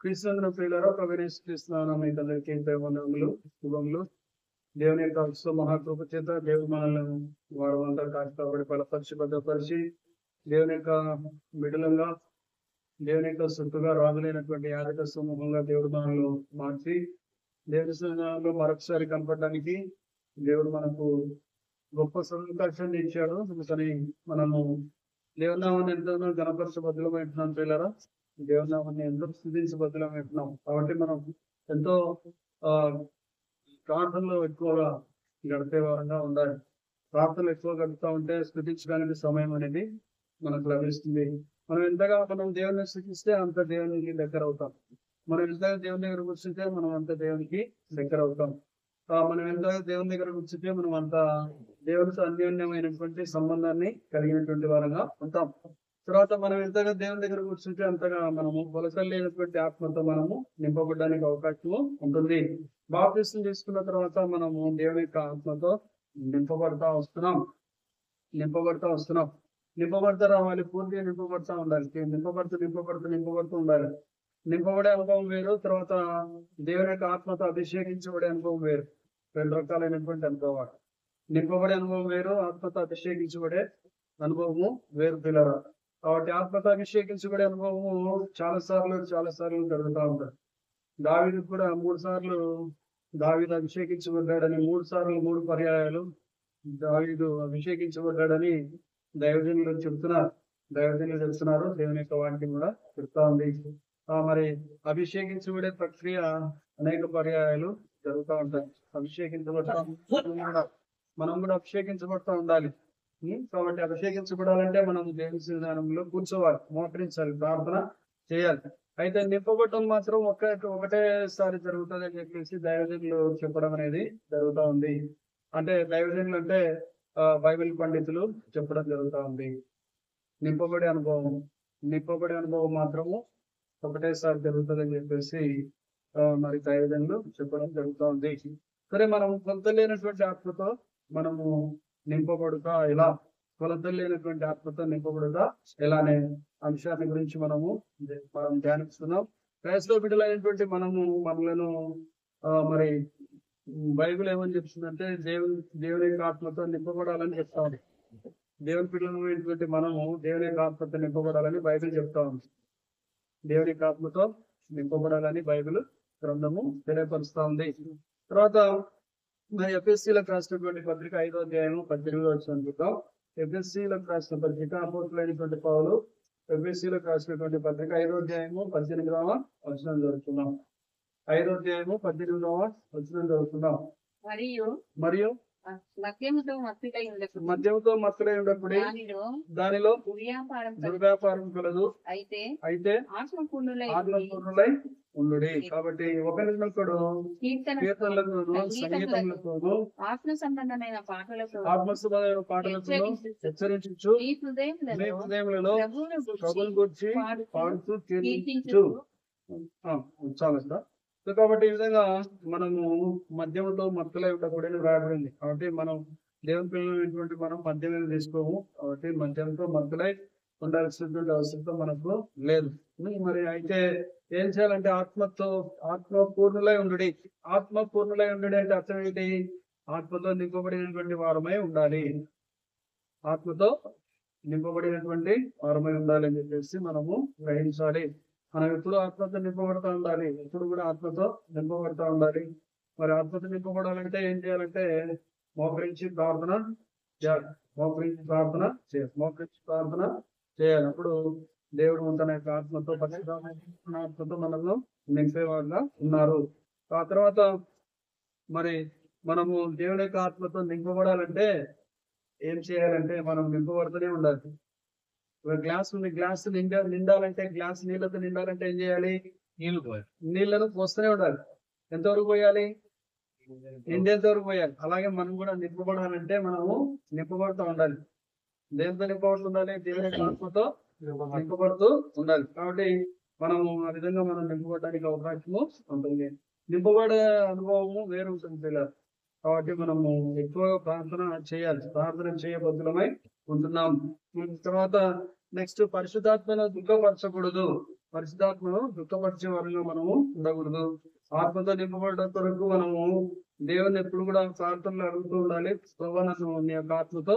క్రీస్తునందున ప్రియులారా, ప్రభువైన యేసుక్రీస్తు నామమున మీకు అందరికీ ప్రేమవందనములు, శుభములు. దేవుని యొక్క మహాకృప చేత దేవుడు మనల్ని వారమంతా కాపాడి బలపరిచి భద్రపరిచి దేవుని యొక్క బిడ్డలంగా దేవుని యొక్క సొత్తుగా రాజులైనటువంటి యాజక సమూహంగా దేవుడు మనల్ని మార్చి దేవుని సన్నిధానంలో మరొకసారి కనపడడానికి దేవుడు మనకు గొప్ప సంకల్పాన్ని ఇచ్చాడు. అందుకని మనము దేవుని నామాన్ని ఎంతో ఘనపరచబద్దులమైంటున్నాం ప్రియులారా, దేవుని నామాన్ని ఎంతో స్తుతించబద్దులమైంటున్నాం. కాబట్టి మనం ఎంతో ప్రార్థనలో ఎక్కువగా గడిపే వారంగా ఉండాలి. ప్రార్థనలు ఎక్కువ గడుపుతా ఉంటే స్తుతించడానికి సమయం అనేది మనకు లభిస్తుంది. మనం ఎంతగా దేవుని స్తుతిస్తే అంత దేవునికి దగ్గర అవుతాం. మనం ఎంతగా దేవుని దగ్గర కూర్చుంటే మనం అంత దేవునికి దగ్గర అవుతాం. మనం ఎంతగా దేవుని దగ్గర కూర్చుంటే మనం అంత దేవునితో అన్యోన్యమైనటువంటి సంబంధాన్ని కలిగినటువంటి వారంగా ఉంటాం. తర్వాత మనం ఎంతగా దేవుని దగ్గర కూర్చుంటే అంతగా మనము కొలసలేనటువంటి ఆత్మతో మనము నింపబడడానికి అవకాశం ఉంటుంది. బాప్తిసం తీసుకున్న తర్వాత మనము దేవుని యొక్క ఆత్మతో నింపబడతా వస్తున్నాం. నింపబడతా రావాలి, పూర్తిగా నింపబడతా ఉండాలి. నింపబడుతూ ఉండాలి. నింపబడే అనుభవం వేరు, తర్వాత దేవుని యొక్క ఆత్మతో అభిషేకించబడే అనుభవం వేరు. రెండు రకాలైనటువంటి అనుభవాలు. నింపబడే అనుభవం వేరు, ఆత్మతో అభిషేకించబడే అనుభవము వేరు పిల్లరా. కాబట్టి ఆత్మతో అభిషేకించబడే అనుభవము చాలా సార్లు జరుగుతూ ఉంటారు. దావీదు కూడా 3 సార్లు దావీదు అభిషేకించబడ్డాడని 3 సార్లు 3 పర్యాయాలు దావీదు అభిషేకించబడ్డాడని దైవజనులు చెప్తున్నారు. దేవుని యొక్క వాక్యం కూడా చెప్తా ఉంది. మరి అభిషేకించబడే ప్రక్రియ అనేక పర్యాయాలు జరుగుతూ ఉంటాయి. మనం కూడా అభిషేకించబడుతూ ఉండాలి. కాబట్టి అభిషేకించబడాలంటే మనం దేవుని సన్నిధానంలో కూర్చోవాలి, మోకరించాలి, ప్రార్థన చేయాలి. అయితే నింపబడటం మాత్రం ఒకటేసారి జరుగుతుంది అని చెప్పేసి దైవజనులు చెప్పడం అనేది జరుగుతూ ఉంది. అంటే దైవజనులు అంటే బైబిల్ పండితులు చెప్పడం జరుగుతూ ఉంది. నింపబడే అనుభవం మాత్రము ఒకటేసారి జరుగుతుంది అని చెప్పేసి మరి దైవజనులు చెప్పడం జరుగుతూ ఉంది. సరే, మనం కొలత లేనటువంటి ఆత్మతో మనము నింపబడుతా ఎలా, అనే అంశాన్ని గురించి మనం ధ్యానిస్తున్నాం. క్రైస్తవ బిడ్డలైనటువంటి మనలను మరి బైబిల్ ఏమని చెప్తుందంటే దేవుని యొక్క ఆత్మతో నింపబడాలని చెప్తా ఉంది. దేవుని బిడ్డలైనటువంటి మనము దేవుని యొక్క ఆత్మతో నింపబడాలని బైబిల్ చెప్తా ఉంది. దేవుని యొక్క ఆత్మతో నింపబడాలని బైబిల్ గ్రంథము తెలియపరుస్తా ఉంది. తర్వాత మరి ఎఫెసీలకు రాసినటువంటి పత్రిక 5వ అధ్యాయం 18వ వచనం చూద్దాం. ఎఫెసీలకు రాసిన పత్రిక అపోస్తలుడైనటువంటి పౌలు ఎఫెసీలకు రాసినటువంటి పత్రిక 5వ అధ్యాయము 18వ వచనం చదువుతున్నాం. 5వ అధ్యాయము 18వ వచనం చదువుతున్నాం. మరియు మద్యముతో మత్తులై ఉండకుడి, దానిలో దుర్వ్యాపారం కలదు, అయితే ఆత్మపూర్ణులై ఉండుడి. కాబట్టి ఒకరినొకడు కీర్తనలతోనూ సంగీతములతోనూ ఆత్మ సంబంధమైన పాటలతోనూ హెచ్చరించు, మీ హృదయములలో ప్రభువును గూర్చి పాడుతూ కీర్తించు. కాబట్టి ఈ విధంగా మనము మద్యముతో మత్తులై ఉండకూడని రాయబడింది. కాబట్టి మనం దేవుని పిల్లలైనటువంటి మనం మద్యం తీసుకోము. కాబట్టి మద్యంతో మత్తులై ఉండాల్సినటువంటి అవసరం మనకు లేదు. మరి అయితే ఏం చేయాలంటే ఆత్మపూర్ణులై ఉండుడి. ఆత్మపూర్ణులై ఉండుడి అంటే అర్థం ఏంటి? ఆత్మతో నింపబడినటువంటి వారమై ఉండాలి. ఆత్మతో నింపబడినటువంటి వారమై ఉండాలి అని చెప్పేసి మనము గ్రహించాలి. మనం ఎప్పుడు ఆత్మతో నింపబడతా ఉండాలి. ఎప్పుడు కూడా ఆత్మతో నింపబడతా ఉండాలి. మరి ఆత్మతో నింపబడాలంటే ఏం చేయాలంటే మోకరించి ప్రార్థన చేయాలి. అప్పుడు దేవుడు తన యొక్క ఆత్మతో ఆత్మతో మనల్ని నింపేవాడుగా ఉన్నారు. ఆ తర్వాత మరి మనము దేవుని యొక్క ఆత్మతో నింపబడాలంటే ఏం చేయాలంటే మనం నింపబడుతూనే ఉండాలి. గ్లాసు నిండాలంటే గ్లాస్ నీళ్ళతో నిండాలంటే ఏం చేయాలి? నీళ్లను పోస్తూనే ఉండాలి. ఎంతవరకు పోయాలి? నిండేంతవరకు పోయాలి. అలాగే మనం కూడా నింపబడాలంటే మనము నింపబడుతూ ఉండాలి. దేనితో నింపబడుతుండాలి? దేవుని యొక్క ఆత్మతో నింపబడుతూ ఉండాలి. కాబట్టి మనము ఆ విధంగా మనం నింపబడడానికి అవకాశము ఉంటుంది. నింపబడే అనుభవము వేరు ఉంటుంది పిల్లలు. కాబట్టి మనము ఎక్కువగా ప్రార్థన చేయబద్దులమై ఉంటున్నాం. తర్వాత నెక్స్ట్, పరిశుద్ధాత్మను దుఃఖపరచకూడదు. పరిశుద్ధాత్మను దుఃఖపరిచే వారిగా మనము ఉండకూడదు. ఆత్మతో నింపబడడం కొరకు మనము దేవుని ఎప్పుడు కూడా ప్రార్థనలు అడుగుతూ ఉండాలి. ప్రభా నన్ను నీ యొక్క ఆత్మతో,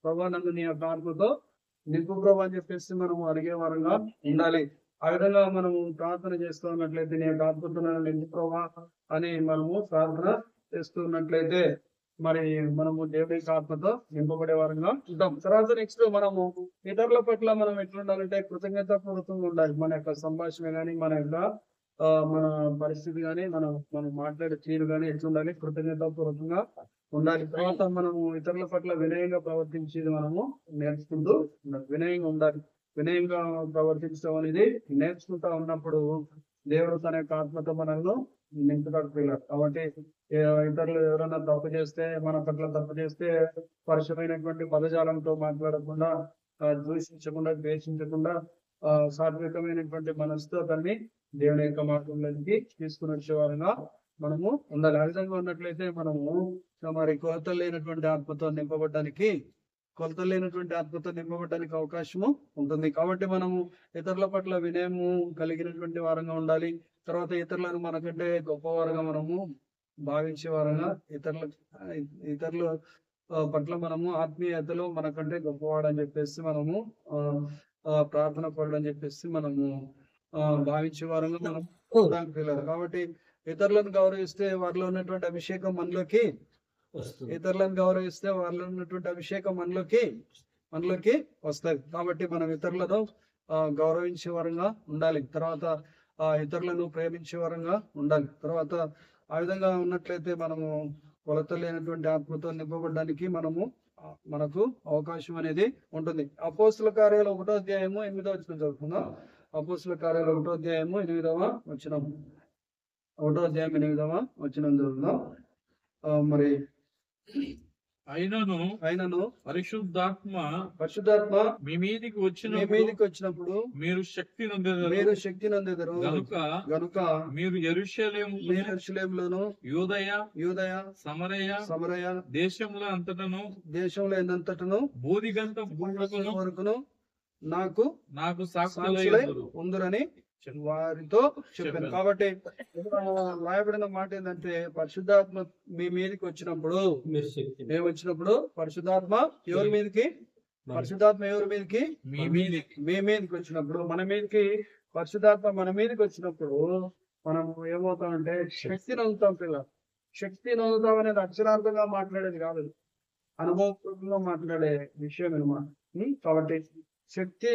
ప్రభా నన్ను నీ యొక్క ఆత్మతో నింపు ప్రభా అని చెప్పేసి మనము అడిగే వారంగా ఉండాలి. ఆ విధంగా మనము ప్రార్థన చేస్తూ ఉన్నట్లయితే నీ యొక్క ఆత్మతో నన్ను నింపు ప్రభా అని మనము ప్రార్థన చేస్తూ ఉన్నట్లయితే మరి మనము దేవుడి యొక్క ఆత్మతో నింపబడే వారంగా ఉంటాం. తర్వాత నెక్స్ట్ మనము ఇతరుల పట్ల మనం ఎట్లుండాలంటే కృతజ్ఞత పూర్వకంగా ఉండాలి. మన యొక్క సంభాషణ గాని, మన యొక్క మన పరిస్థితి గాని, మనం మాట్లాడే తీరు గాని ఎట్లుండాలి, కృతజ్ఞత పూర్వకంగా ఉండాలి. తర్వాత మనము ఇతరుల పట్ల వినయంగా ప్రవర్తించేది మనము నేర్చుకుంటూ ఉండాలి. వినయంగా ఉండాలి. వినయంగా ప్రవర్తించడం అనేది నేర్చుకుంటా ఉన్నప్పుడు దేవుడు తన యొక్క ఆత్మతో మనల్ని నింపుతాడు పిల్లలు. కాబట్టి ఇతరులు ఎవరైనా తప్పు చేస్తే, మన పట్ల తప్పు చేస్తే పరిశుభ్రమైనటువంటి పదజాలంతో మాట్లాడకుండా, దూషించకుండా, ద్వేషించకుండా సాత్వికమైనటువంటి మనసుతో దాన్ని దేవుని యొక్క మార్గంలోకి తీసుకుని వచ్చేవారుగా మనము ఉండాలి. ఆ విధంగా ఉన్నట్లయితే మనము మరి కొలతలు లేనటువంటి ఆత్మతో నింపబడడానికి అవకాశము ఉంటుంది. కాబట్టి మనము ఇతరుల పట్ల వినయము కలిగినటువంటి వారంగా ఉండాలి. తర్వాత ఇతరులను మనకంటే గొప్పవారుగా మనము భావించే వారంగా, ఇతరుల పట్ల మనము ఆత్మీయతలో మనకంటే గొప్పవాడని చెప్పేసి మనము ప్రార్థన పడని చెప్పేసి మనము భావించే వారంగా మనం కాబట్టి ఇతరులను గౌరవిస్తే వారిలో ఉన్నటువంటి అభిషేకం మనలోకి మనలోకి వస్తుంది. కాబట్టి మనం ఇతరులను గౌరవించే వారంగా ఉండాలి. తర్వాత ఇతరులను ప్రేమించే వారంగా ఉండాలి. తర్వాత ఆ విధంగా ఉన్నట్లయితే మనము కొలత లేనటువంటి ఆత్మతో నింపబడడానికి మనకు అవకాశం అనేది ఉంటుంది. అపోస్తుల కార్యాలు 1వ అధ్యాయము 8వ వచనం చదువుకుందాం. అపోస్తుల కార్యాలు 1వ అధ్యాయము 8వ వచనం. 1వ అధ్యాయం 8వ వచనం చదువుకుందాం. మరి అయినను పరిశుద్ధాత్మ మీ మీదికి వచ్చినప్పుడు మీరు శక్తి నొందెదరు గనుక మీరు యెరూషలేములోను యూదయ సమరయ దేశంలో ఎంతటను బూదిగంతం వరకును నాకు సాక్షులై ఉందురని వారితో చెప్పాను. కాబట్టి రాయబడిన మాట ఏంటంటే పరిశుద్ధాత్మ మీ మీదకి వచ్చినప్పుడు పరిశుద్ధాత్మ ఎవరి మీదకి మీ మీదకి వచ్చినప్పుడు పరిశుద్ధాత్మ మన మీదకి వచ్చినప్పుడు మనం ఏమవుతామంటే శక్తిని అందుతాం. పిల్లలు శక్తిని అందుతాం అనేది అక్షరార్థంగా మాట్లాడేది కాదు, అనుభవపూర్వకంగా మాట్లాడే విషయం అనమాట. కాబట్టి శక్తి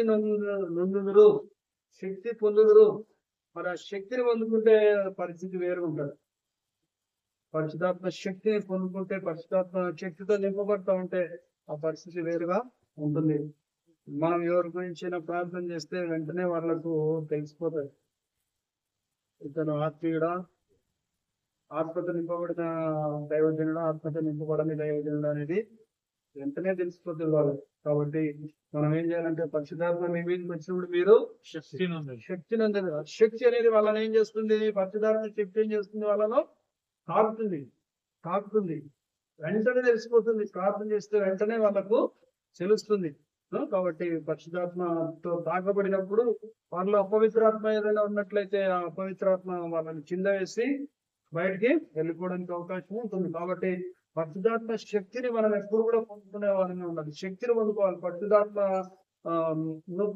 శక్తి పొందుదురు. మరి ఆ శక్తిని పొందుకుంటే పరిస్థితి వేరు ఉంటుంది. పరిశుద్ధాత్మ శక్తిని పొందుకుంటే, పరిశుద్ధాత్మ శక్తితో నింపబడతా ఉంటే ఆ పరిస్థితి వేరుగా ఉంటుంది. మనం ఎవరి గురించి ప్రార్థన చేస్తే వెంటనే వాళ్ళకు తెలిసిపోతుంది, ఇతను ఆత్మీయుడా, ఆత్మతో నింపబడిన దైవజనుడా, ఆత్మతో నింపబడని దైవజనుడు అనేది వెంటనే తెలిసిపోతుంది వాళ్ళు. కాబట్టి మనం ఏం చేయాలంటే పరిశుద్ధాత్మ మీ మీదకి వచ్చినప్పుడు మీరు శక్తిని శక్తి అనేది వాళ్ళని ఏం చేస్తుంది, పరిశుద్ధాత్మ శక్తి ఏం చేస్తుంది, వాళ్ళలో తాకుతుంది. వెంటనే తెలిసిపోతుంది. ప్రార్థన చేస్తే వెంటనే వాళ్ళకు తెలుస్తుంది. కాబట్టి పరిశుద్ధాత్మతో తాకబడినప్పుడు వాళ్ళలో అపవిత్రాత్మ ఏదైనా ఉన్నట్లయితే ఆ అపవిత్రాత్మ వాళ్ళని కింద వేసి బయటికి వెళ్ళిపోవడానికి అవకాశం ఉంటుంది. కాబట్టి పరిశుద్ధాత్మ శక్తిని మనం ఎప్పుడు కూడా పొందుకునే వారంగా ఉండాలి. శక్తిని పొందుకోవాలి. పరిశుద్ధాత్మ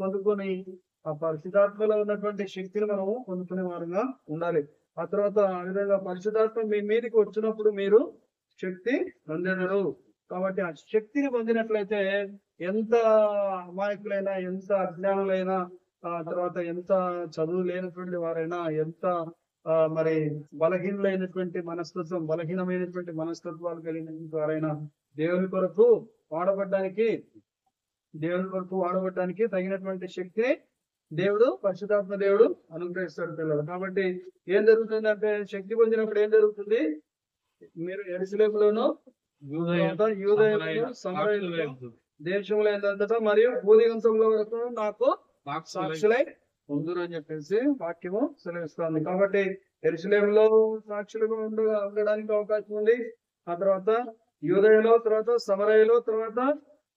పొందుకొని ఆ పరిశుద్ధాత్మలో ఉన్నటువంటి శక్తిని మనము పొందుకునే వారంగా ఉండాలి. ఆ తర్వాత ఆ విధంగా పరిశుద్ధాత్మ మీ మీదకి వచ్చినప్పుడు మీరు శక్తి పొందెదరు. కాబట్టి ఆ శక్తిని పొందినట్లయితే ఎంత అమాయకులైనా, ఎంత అజ్ఞానులైనా, తర్వాత ఎంత చదువు లేనటువంటి వారైనా, ఎంత మరి బలహీనమైనటువంటి మనస్తత్వాలు కలిగినటువంటి వారైనా దేవుని కొరకు వాడబడ్డానికి తగినటువంటి శక్తిని పరిశుద్ధాత్మ దేవుడు అనుగ్రహిస్తాడు పిల్లలు. కాబట్టి ఏం జరుగుతుందంటే శక్తి పొందినప్పుడు ఏం జరుగుతుంది, మీరు యెరూషలేములోను యూదయలోను సమరయలోను దేశంలో ఏంటంటే మరియు భూదిగంతంలో వరకు నాకు సాక్షులై ఉందురు అని చెప్పేసి వాక్యము సెలవిస్తుంది. కాబట్టి యెరూషలేములో సాక్షులుగా ఉండడానికి అవకాశం ఉంది. ఆ తర్వాత యూదయలో, తర్వాత సమరయలో, తర్వాత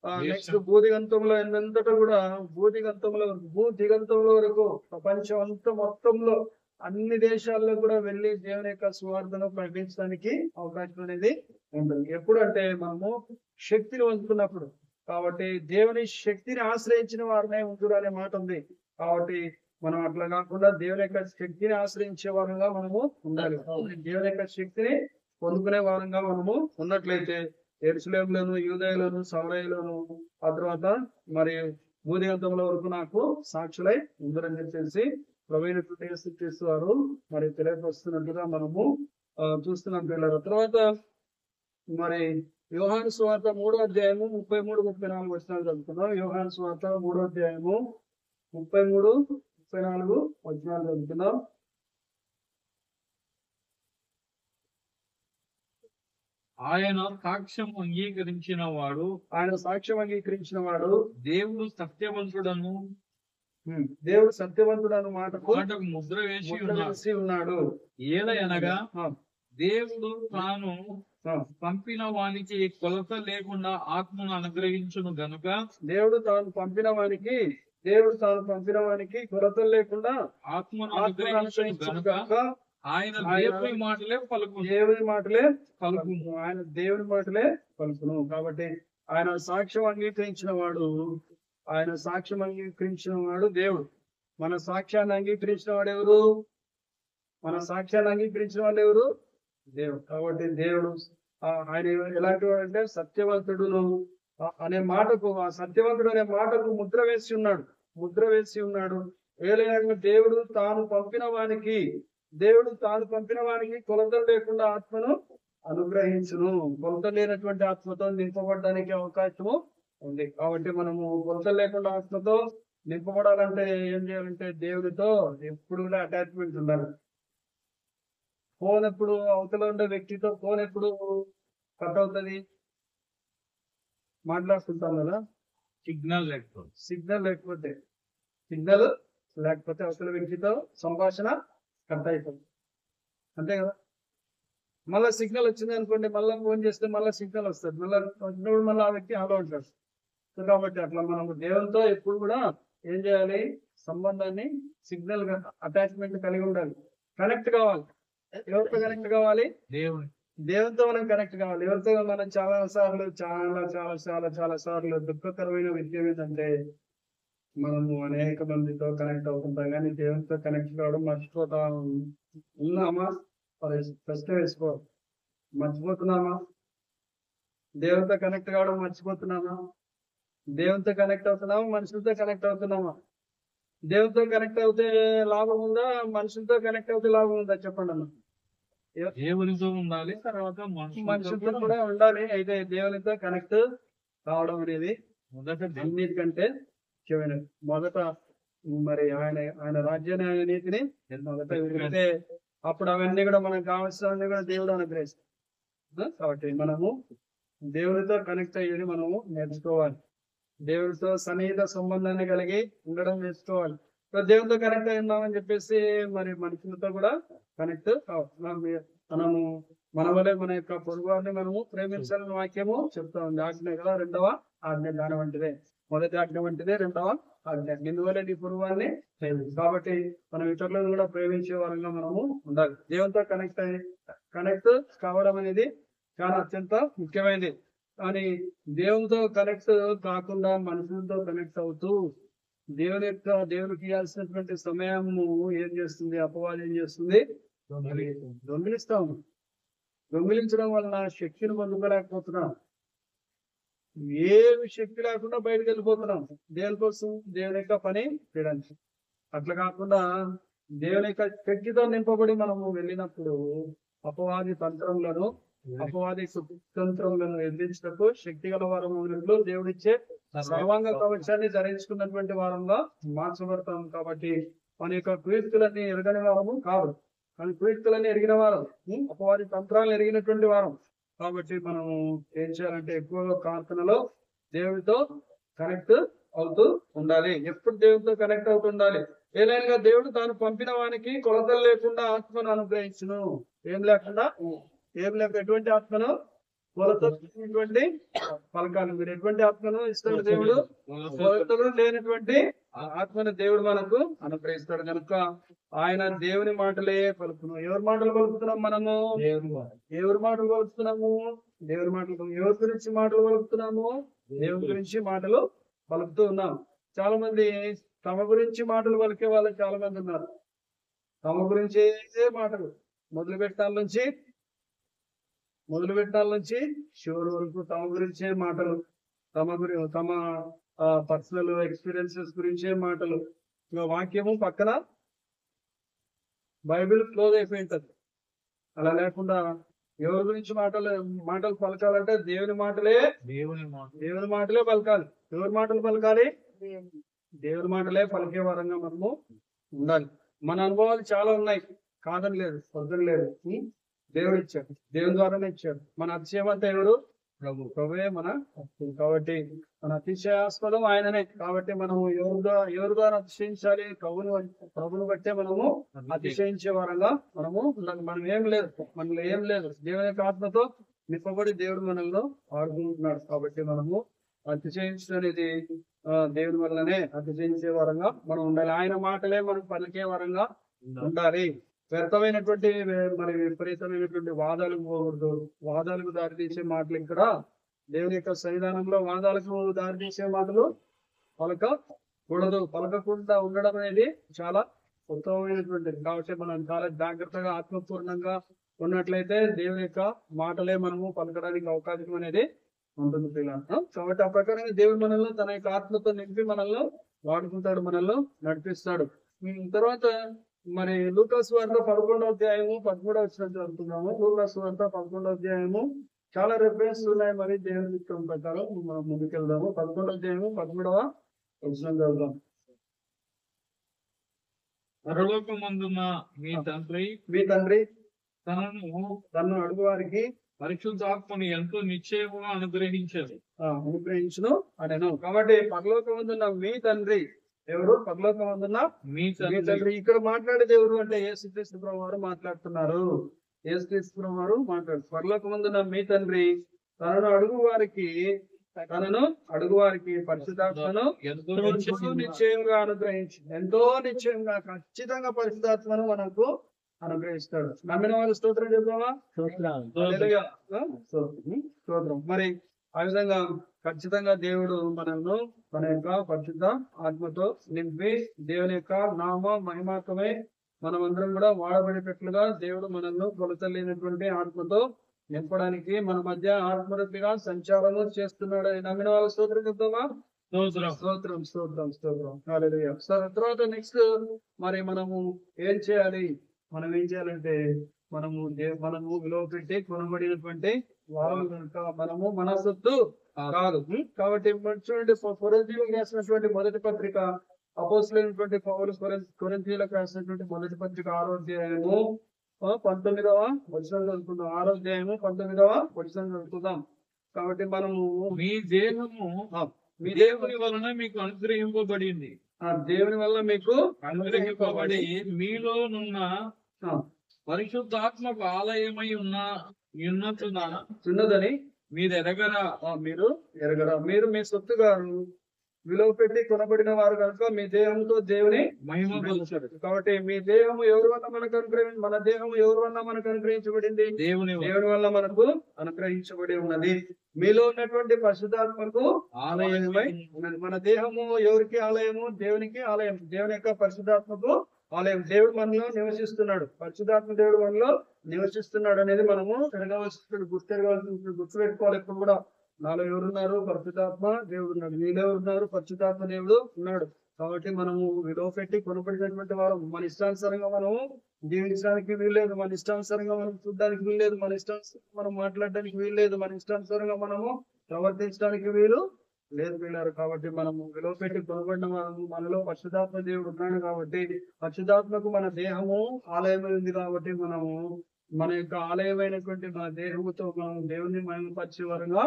నెక్స్ట్ భూదిగంతంలో ఎంతటా కూడా భూదిగంతంలో వరకు ప్రపంచం అంతా మొత్తంలో అన్ని దేశాల్లో కూడా వెళ్ళి దేవుని యొక్క సువార్తను ప్రకటించడానికి అవకాశం అనేది ఉంటుంది. ఎప్పుడంటే మనము శక్తిని పొందుతున్నప్పుడు. కాబట్టి దేవుని శక్తిని ఆశ్రయించిన వారినే ఉంటురు అనే మాట ఉంది. కాబట్టి మనం అట్లా కాకుండా దేవుని యొక్క శక్తిని ఆశ్రయించే వారంగా మనము ఉండాలి. దేవుని యొక్క శక్తిని పొందుకునే వారంగా మనము ఉన్నట్లయితే యెరూషలేములోను, యూదయలోను, సమరయలోను, ఆ తర్వాత మరి భూదిగంతంలో వరకు నాకు సాక్షులై ఉందరని చెప్పేసి ప్రవీణటువంటి యేసుక్రీస్తు వారు మరి తెలియపరుస్తున్నట్టుగా మనము చూస్తున్నాం పిల్లలు. తర్వాత మరి యోహాను సువార్త 3వ అధ్యాయము 33, 34 వచనాలు చదువుతున్నాం. యోహాను సువార్త 3వ అధ్యాయము 33, 34 వచనాలు చదువుతున్నాం. ఆయన సాక్ష్యం అంగీకరించిన వాడు దేవుడు సత్యవంతుడను మాటకు ముద్ర వేసి ఉన్నాడు. ఏలయనగా దేవుడు తాను పంపిన వానికి కొలత లేకుండా ఆత్మను అనుగ్రహించును గనుక దేవుడు తాను పంపిన వానికి కొలత లేకుండా ఆత్మను అనుగ్రహించును గనుక ఆయన దేవుని మాటలే పలుకును. కాబట్టి ఆయన సాక్ష్యం అంగీకరించిన వాడు దేవుడు. మన సాక్ష్యాన్ని అంగీకరించిన వాడు ఎవరు? దేవుడు. కాబట్టి దేవుడు ఆయన ఎలాంటి వాడు అంటే సత్యవంతుడును అనే మాటకు, ఆ సత్యవంతుడు అనే మాటకు ముద్ర వేసి ఉన్నాడు. ఏలైనా దేవుడు తాను పంపిన వానికి కొలతలు లేకుండా ఆత్మను అనుగ్రహించును. కొలత లేనటువంటి ఆత్మతో నింపబడడానికి అవకాశము ఉంది. కాబట్టి మనము కొలత లేకుండా ఆత్మతో నింపబడాలంటే ఏం చేయాలంటే దేవుడితో ఎప్పుడు కూడా అటాచ్మెంట్ ఉండాలి. ఫోన్ ఎప్పుడు అవతల ఉండే వ్యక్తితో ఫోన్ ఎప్పుడు కట్ అవుతుంది? మాట్లాడుతుంటాం కదా, సిగ్నల్ లేకపోతే అవతల వ్యక్తితో సంభాషణ కట్ అయిపోతుంది. అంతే కదా. మళ్ళీ సిగ్నల్ వచ్చింది అనుకోండి, మళ్ళీ ఫోన్ చేస్తే మళ్ళీ సిగ్నల్ వస్తుంది, మళ్ళీ ఆ వ్యక్తి హలో అంటాడు. కాబట్టి అట్లా మనము దేవునితో ఎప్పుడు కూడా ఏం చేయాలి? సంబంధాన్ని సిగ్నల్ అటాచ్మెంట్ కలిగి ఉండాలి. కనెక్ట్ కావాలి. ఎవరితో కనెక్ట్ కావాలి? దేవునితో మనం కనెక్ట్ కావాలి. ఎవరితో మనం చాలా సార్లు దుఃఖకరమైన విషయం ఏంటంటే మనము అనేక మందితో కనెక్ట్ అవుతుంటాం, కానీ దేవునితో కనెక్ట్ కావడం మర్చిపోతా ఉన్నామా? ప్రశ్న వేసుకో. మర్చిపోతున్నామా? దేవునితో కనెక్ట్ కావడం మర్చిపోతున్నామా? దేవునితో కనెక్ట్ అవుతున్నామా? మనుషులతో కనెక్ట్ అవుతున్నామా? దేవునితో కనెక్ట్ అవుతే లాభం ఉందా? మనుషులతో కనెక్ట్ అవుతే లాభం ఉందా? చెప్పండి అన్న. దేవునితో ఉండాలి, తర్వాత మనుషులతో కూడా ఉండాలి. అయితే దేవునితో కనెక్ట్ కావడం అనేది అన్నిటికంటే మొదట మరి ఆయన రాజ్యాన్ని, ఆయన నీతిని మొదట విడితే అప్పుడు అవన్నీ కూడా మనకు కావాల్సినవన్నీ కూడా దేవుడు అనుగ్రహిస్తాడు. కాబట్టి మనము దేవునితో కనెక్ట్ అయ్యేది మనము నేర్చుకోవాలి. దేవుడితో సన్నిహిత సంబంధాన్ని కలిగి ఉండడం నేర్చుకోవాలి. దేవునితో కనెక్ట్ అయి ఉన్నామని చెప్పేసి మరి మనుషులతో కూడా కనెక్ట్ కావాలి. మనము మన వల్లే మన యొక్క పొరుగువారిని మనము ప్రేమించాలని వాక్యము చెప్తా ఉంది. ఆజ్ఞ కదా, రెండవ ఆజ్ఞ దాని వంటిదే. మొదటి ఆజ్ఞ వంటిదే రెండవ ఆజ్ఞ. ఇందువల్ల నీ పొరుగువారిని ప్రేమించు. కాబట్టి మనం ఇతరులను కూడా ప్రేమించే వారంగా మనము ఉండాలి. దేవునితో కనెక్ట్ కావడం అనేది చాలా అత్యంత ముఖ్యమైనది. కానీ దేవునితో కనెక్ట్ కాకుండా మనుషులతో కనెక్ట్ అవుతూ దేవునికి ఇవ్వాల్సినటువంటి సమయము ఏం చేస్తుంది? అపవాదం ఏం చేస్తుంది? దొంగిలించడం వలన శక్తిని పొందుకోలేకపోతున్నాం. ఏమి శక్తి లేకుండా బయటకు వెళ్ళిపోతున్నాం. దేనికోసం? దేవుని యొక్క పని చేయడానికి. అట్లా కాకుండా దేవుని యొక్క శక్తితో నింపబడి మనము వెళ్ళినప్పుడు అపవాది తంత్రములను ఎదిరించినప్పుడు శక్తి గల వారములు దేవుడిచ్చే సర్వాంగ కవచాన్ని ధరించుకున్నటువంటి వారంగా మార్చబడతాం. కాబట్టి మన యొక్క కుయుక్తులన్నీ ఎరగని వారము కాదు, కానీ కుయుక్తులన్నీ ఎరిగిన వారం, అపవాది తంత్రాలను ఎరిగినటువంటి వారం. కాబట్టి మనము ఏం చేయాలంటే ఎక్కువగా ప్రార్థనలో దేవుడితో కనెక్ట్ అవుతూ ఉండాలి. ఎప్పుడు దేవుడితో కనెక్ట్ అవుతుండాలి. ఏలైనా దేవుడు తాను పంపిన వానికి కొలతలు లేకుండా ఆత్మను అనుగ్రహించును. ఏం లేక ఎటువంటి ఆత్మను? కొలతలు లేనటువంటి పలకాలి. మీరు ఎటువంటి ఆత్మను ఇస్తాడు దేవుడు? కొలతలు లేనటువంటి ఆత్మను దేవుడు మనకు అనుగ్రహిస్తాడు కనుక ఆయన దేవుని మాటలే పలుకుతున్నాం. ఎవరి మాటలు పలుకుతున్నాం మనము? ఎవరి మాటలు పలుకుతున్నాము? దేవుని మాటలు. ఎవరి గురించి మాటలు పలుకుతున్నాము? దేవుని గురించి మాటలు పలుకుతూ ఉన్నాం. చాలా మంది తమ గురించి మాటలు పలికే వాళ్ళు చాలా మంది ఉన్నారు. తమ గురించే మాటలు మొదలు పెట్టాల నుంచి చివరి వరకు తమ గురించే మాటలు, తమ పర్సనల్ ఎక్స్పీరియన్సెస్ గురించే మాటలు. ఇక వాక్యము పక్కన బైబిల్ క్లోజ్ అయిపోయి ఉంటది. అలా లేకుండా ఎవరి గురించి మాటలు పలకాలంటే దేవుని మాటలే పలకాలి. ఎవరి మాటలు పలకాలి? దేవుని మాటలే పలికే వరంగా మనము ఉండాలి. మన అనుభవాలు చాలా ఉన్నాయి, కాదని లేదు, వద్దని లేదు. దేవుడు ఇచ్చాడు, దేవుని ద్వారానే ఇచ్చాడు. మన అతిశయం అంతా ఎవరు? ప్రభువే మన అతిశయం. కాబట్టి మన అతిశయాస్పదం ఆయననే. కాబట్టి మనము ఎవరి ద్వారా అతిశయించాలి? ప్రభుని బట్టే మనము అతిశయించే వారంగా మనము మనలో ఏం లేదు. దేవుని యొక్క ఆత్మతో నింపబడి దేవుడు మనల్ని ఆడుకుంటున్నాడు. కాబట్టి మనము అతిశయించడం అనేది దేవుని వల్లనే అతిశయించే వారంగా మనం ఉండాలి. ఆయన మాటలే మనం పలికే వారంగా ఉండాలి. వ్యర్థమైనటువంటి మరి విపరీతమైనటువంటి వాదాలకు పోకూడదు. వాదాలకు దారితీసే మాటలు ఇక్కడ దేవుని యొక్క సన్నిధానంలో వాదాలకు దారితీసే మాటలు పలకకుండా ఉండడం అనేది చాలా ఉత్తమమైనటువంటిది. కాబట్టి మనం చాలా జాగ్రత్తగా ఆత్మపూర్ణంగా ఉన్నట్లయితే దేవుని యొక్క మాటలే మనము పలకడానికి అవకాశం అనేది ఉంటుంది పిల్లలు. కాబట్టి ఆ ప్రకారంగా దేవుడు మనల్ని తన యొక్క ఆత్మతో నింపి మనల్ని వాడుకుంటాడు, మనల్ని నడిపిస్తాడు. తర్వాత మరి లూకాసు వార్త 11వ అధ్యాయము 13వ వచనం చదువుతున్నాము. లూకాసు వార్త 11వ అధ్యాయము చాలా రెఫరెన్స్ ఉన్నాయి. మరి దేవుని చిత్తం ప్రకారం మనం ముందుకెళ్దాము. 11వ అధ్యాయము 13వ వచనం చదువుదాం. పరలోకమందున్న మీ తండ్రి తనను అడుగు వారికి పరిశుద్ధాత్మను ఎంతో నిశ్చయముగా అనుగ్రహించును అనేను. కాబట్టి పరలోకమందున్న మీ తండ్రి ఎవరు? పరలోకమందున్న మీ తండ్రి. ఇక్కడ మాట్లాడేది ఎవరు అంటే యేసుక్రీస్తు ప్రభువు వారు మాట్లాడుతున్నారు. యేసుక్రీస్తు ప్రభువు వారు మాట్లాడుతున్నారు. పరలోకమందున్న మీ తండ్రి తనను అడుగు వారికి పరిశుద్ధాత్మను నిశ్చయంగా అనుగ్రహించి ఎంతో నిశ్చయంగా ఖచ్చితంగా పరిశుద్ధాత్మను మనకు అనుగ్రహిస్తాడు. నమ్మిన వాళ్ళు స్తోత్రం చెప్తావా? స్తోత్రం. మరి ఆ విధంగా ఖచ్చితంగా దేవుడు మనల్ని మన యొక్క పరిశుద్ధ ఆత్మతో నింపి దేవుని యొక్క నామ మహిమాత్మై మనమందరం కూడా వాడబడేటట్లుగా దేవుడు మనల్ని కొలతలేనటువంటి ఆత్మతో నింపడానికి మన మధ్య ఆత్మరూపిగా సంచారము చేస్తున్నాడు. నమ్మిన వాళ్ళు స్తోత్రం చెప్తావా? స్తోత్రం. హల్లెలూయా. తర్వాత నెక్స్ట్ మరి మనం ఏం చేయాలంటే మనము విలువ పెట్టి కొనబడినటువంటి వారు కనుక మనము మన సొత్తు కాదు. కాబట్టి చూడండి, కొరింథీయులకు రాసినటువంటి మొదటి పత్రిక అపోస్తలుడైనటువంటి పౌలు కొరింథీయులకు రాసినటువంటి మొదటి పత్రిక 6వ అధ్యాయము 19వ వచనం చదువుకుందాం. 6వ అధ్యాయము 19వ వచనం చదువుకుందాం. కాబట్టి మనము మీ దేవుని వలన మీకు అనుగ్రహింపబడింది. దేవుని వల్ల మీకు అనుగ్రహింపబడి మీలోనున్న పరిశుద్ధాత్మకు ఆలయమై ఉన్నదని మీరు ఎరగరా. మీరు మీ సొత్తు గారు విలువ పెట్టి కొనబడిన వారు కనుక మీ దేహంతో దేవుని మహిమపరచాడు. కాబట్టి మీ దేహము ఎవరి వల్ల మన దేహము ఎవరి వల్ల మనకు అనుగ్రహించబడింది? దేవుని వల్ల మనకు అనుగ్రహించబడి ఉన్నది. మీలో ఉన్నటువంటి పరిశుద్ధాత్మకు ఆలయమై ఉన్నది. మన దేహము ఎవరికి ఆలయము? దేవునికి ఆలయం. దేవుని యొక్క పరిశుద్ధాత్మకు ఆలయం. దేవుడు మనలో నివసిస్తున్నాడు. పరిశుద్ధాత్మ దేవుడు మనలో నివసిస్తున్నాడు అనేది మనము గుర్తుపెట్టుకోవాలి. ఎప్పుడు కూడా నాలో ఎవరున్నారు? పరిశుద్ధాత్మ దేవుడు ఉన్నాడు. మీలో ఎవరున్నారు? పరిశుద్ధాత్మ దేవుడు ఉన్నాడు. కాబట్టి మనము విలువ పెట్టి కొనబడినటువంటి వారు. మన ఇష్టానుసారంగా మనము జీవించడానికి వీల్లేదు, మన ఇష్టానుసారంగా మనం చూడడానికి వీల్లేదు, మన ఇష్టానుసారంగా మనం మాట్లాడడానికి వీల్లేదు, మన ఇష్టానుసారంగా మనము ప్రవర్తించడానికి వీలు లేదు పిల్లలు. కాబట్టి మనము విలువ పెట్టి కొనబడిన మనలో పరిశుద్ధాత్మ దేవుడు ఉన్నాడు. కాబట్టి పరిశుద్ధాత్మకు మన దేహము ఆలయమై ఉంది. కాబట్టి మనము మన యొక్క ఆలయమైనటువంటి మన దేహముతో మనం దేవుని మహిమపరిచే వారంగా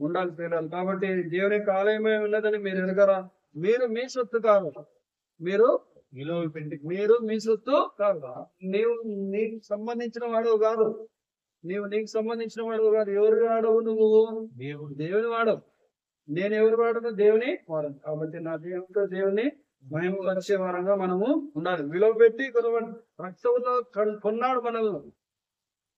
ఉండాలి పిల్లలు. కాబట్టి దేవుని యొక్క ఆలయమై ఉన్నదని మీరు ఎరగరా. మీరు మీ సొత్తు కాదు. మీరు మీ సొత్తు కాదు. నీకు సంబంధించిన వాడు కాదు. నీకు సంబంధించిన వాడు కాదు. ఎవరు వాడవు నువ్వు? దేవుని వాడవు. నేను ఎవరు వాడను? దేవుని వాడను. కాబట్టి నా దేవునితో దేవుని మహిమపరిచే వారంగా మనము ఉండాలి. విలువ పెట్టి రక్తంలో కొన్నాడు మనల్ని.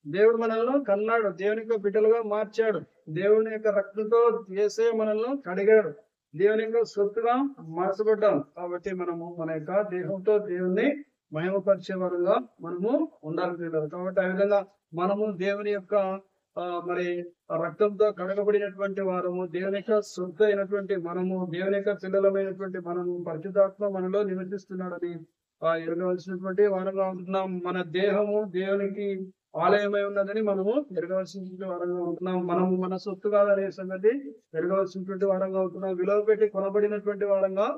దేవుడు మనల్ని కన్నాడు, దేవుని యొక్క బిడ్డలుగా మార్చాడు. దేవుని యొక్క రక్తంతో చేసే మనల్ని కడిగాడు, దేవుని యొక్క సొత్తుగా మార్చబడ్డాం. కాబట్టి మనము మన యొక్క దేహంతో దేవుణ్ణి మహిమపరిచే వారుగా మనము ఉండాలి. కాబట్టి ఆ విధంగా మనము దేవుని యొక్క మరి రక్తంతో కడగబడినటువంటి వారము, దేవుని యొక్క సొత్తు అయినటువంటి మనము, దేవుని యొక్క పిల్లలమైనటువంటి మనము, పరిశుద్ధాత్మ మనలో నివసిస్తున్నాడని ఎరగవలసినటువంటి వారంగా ఉంటున్నాం. మన దేహము దేవునికి ఆలయమై ఉన్నదని మనము ఎరగవలసినటువంటి వారంగా ఉంటున్నాం. మనము మన సొత్తు కాదనే సంగతి ఎరగవలసినటువంటి వారంగా ఉంటున్నాం. విలువ పెట్టి కొనబడినటువంటి వారంగా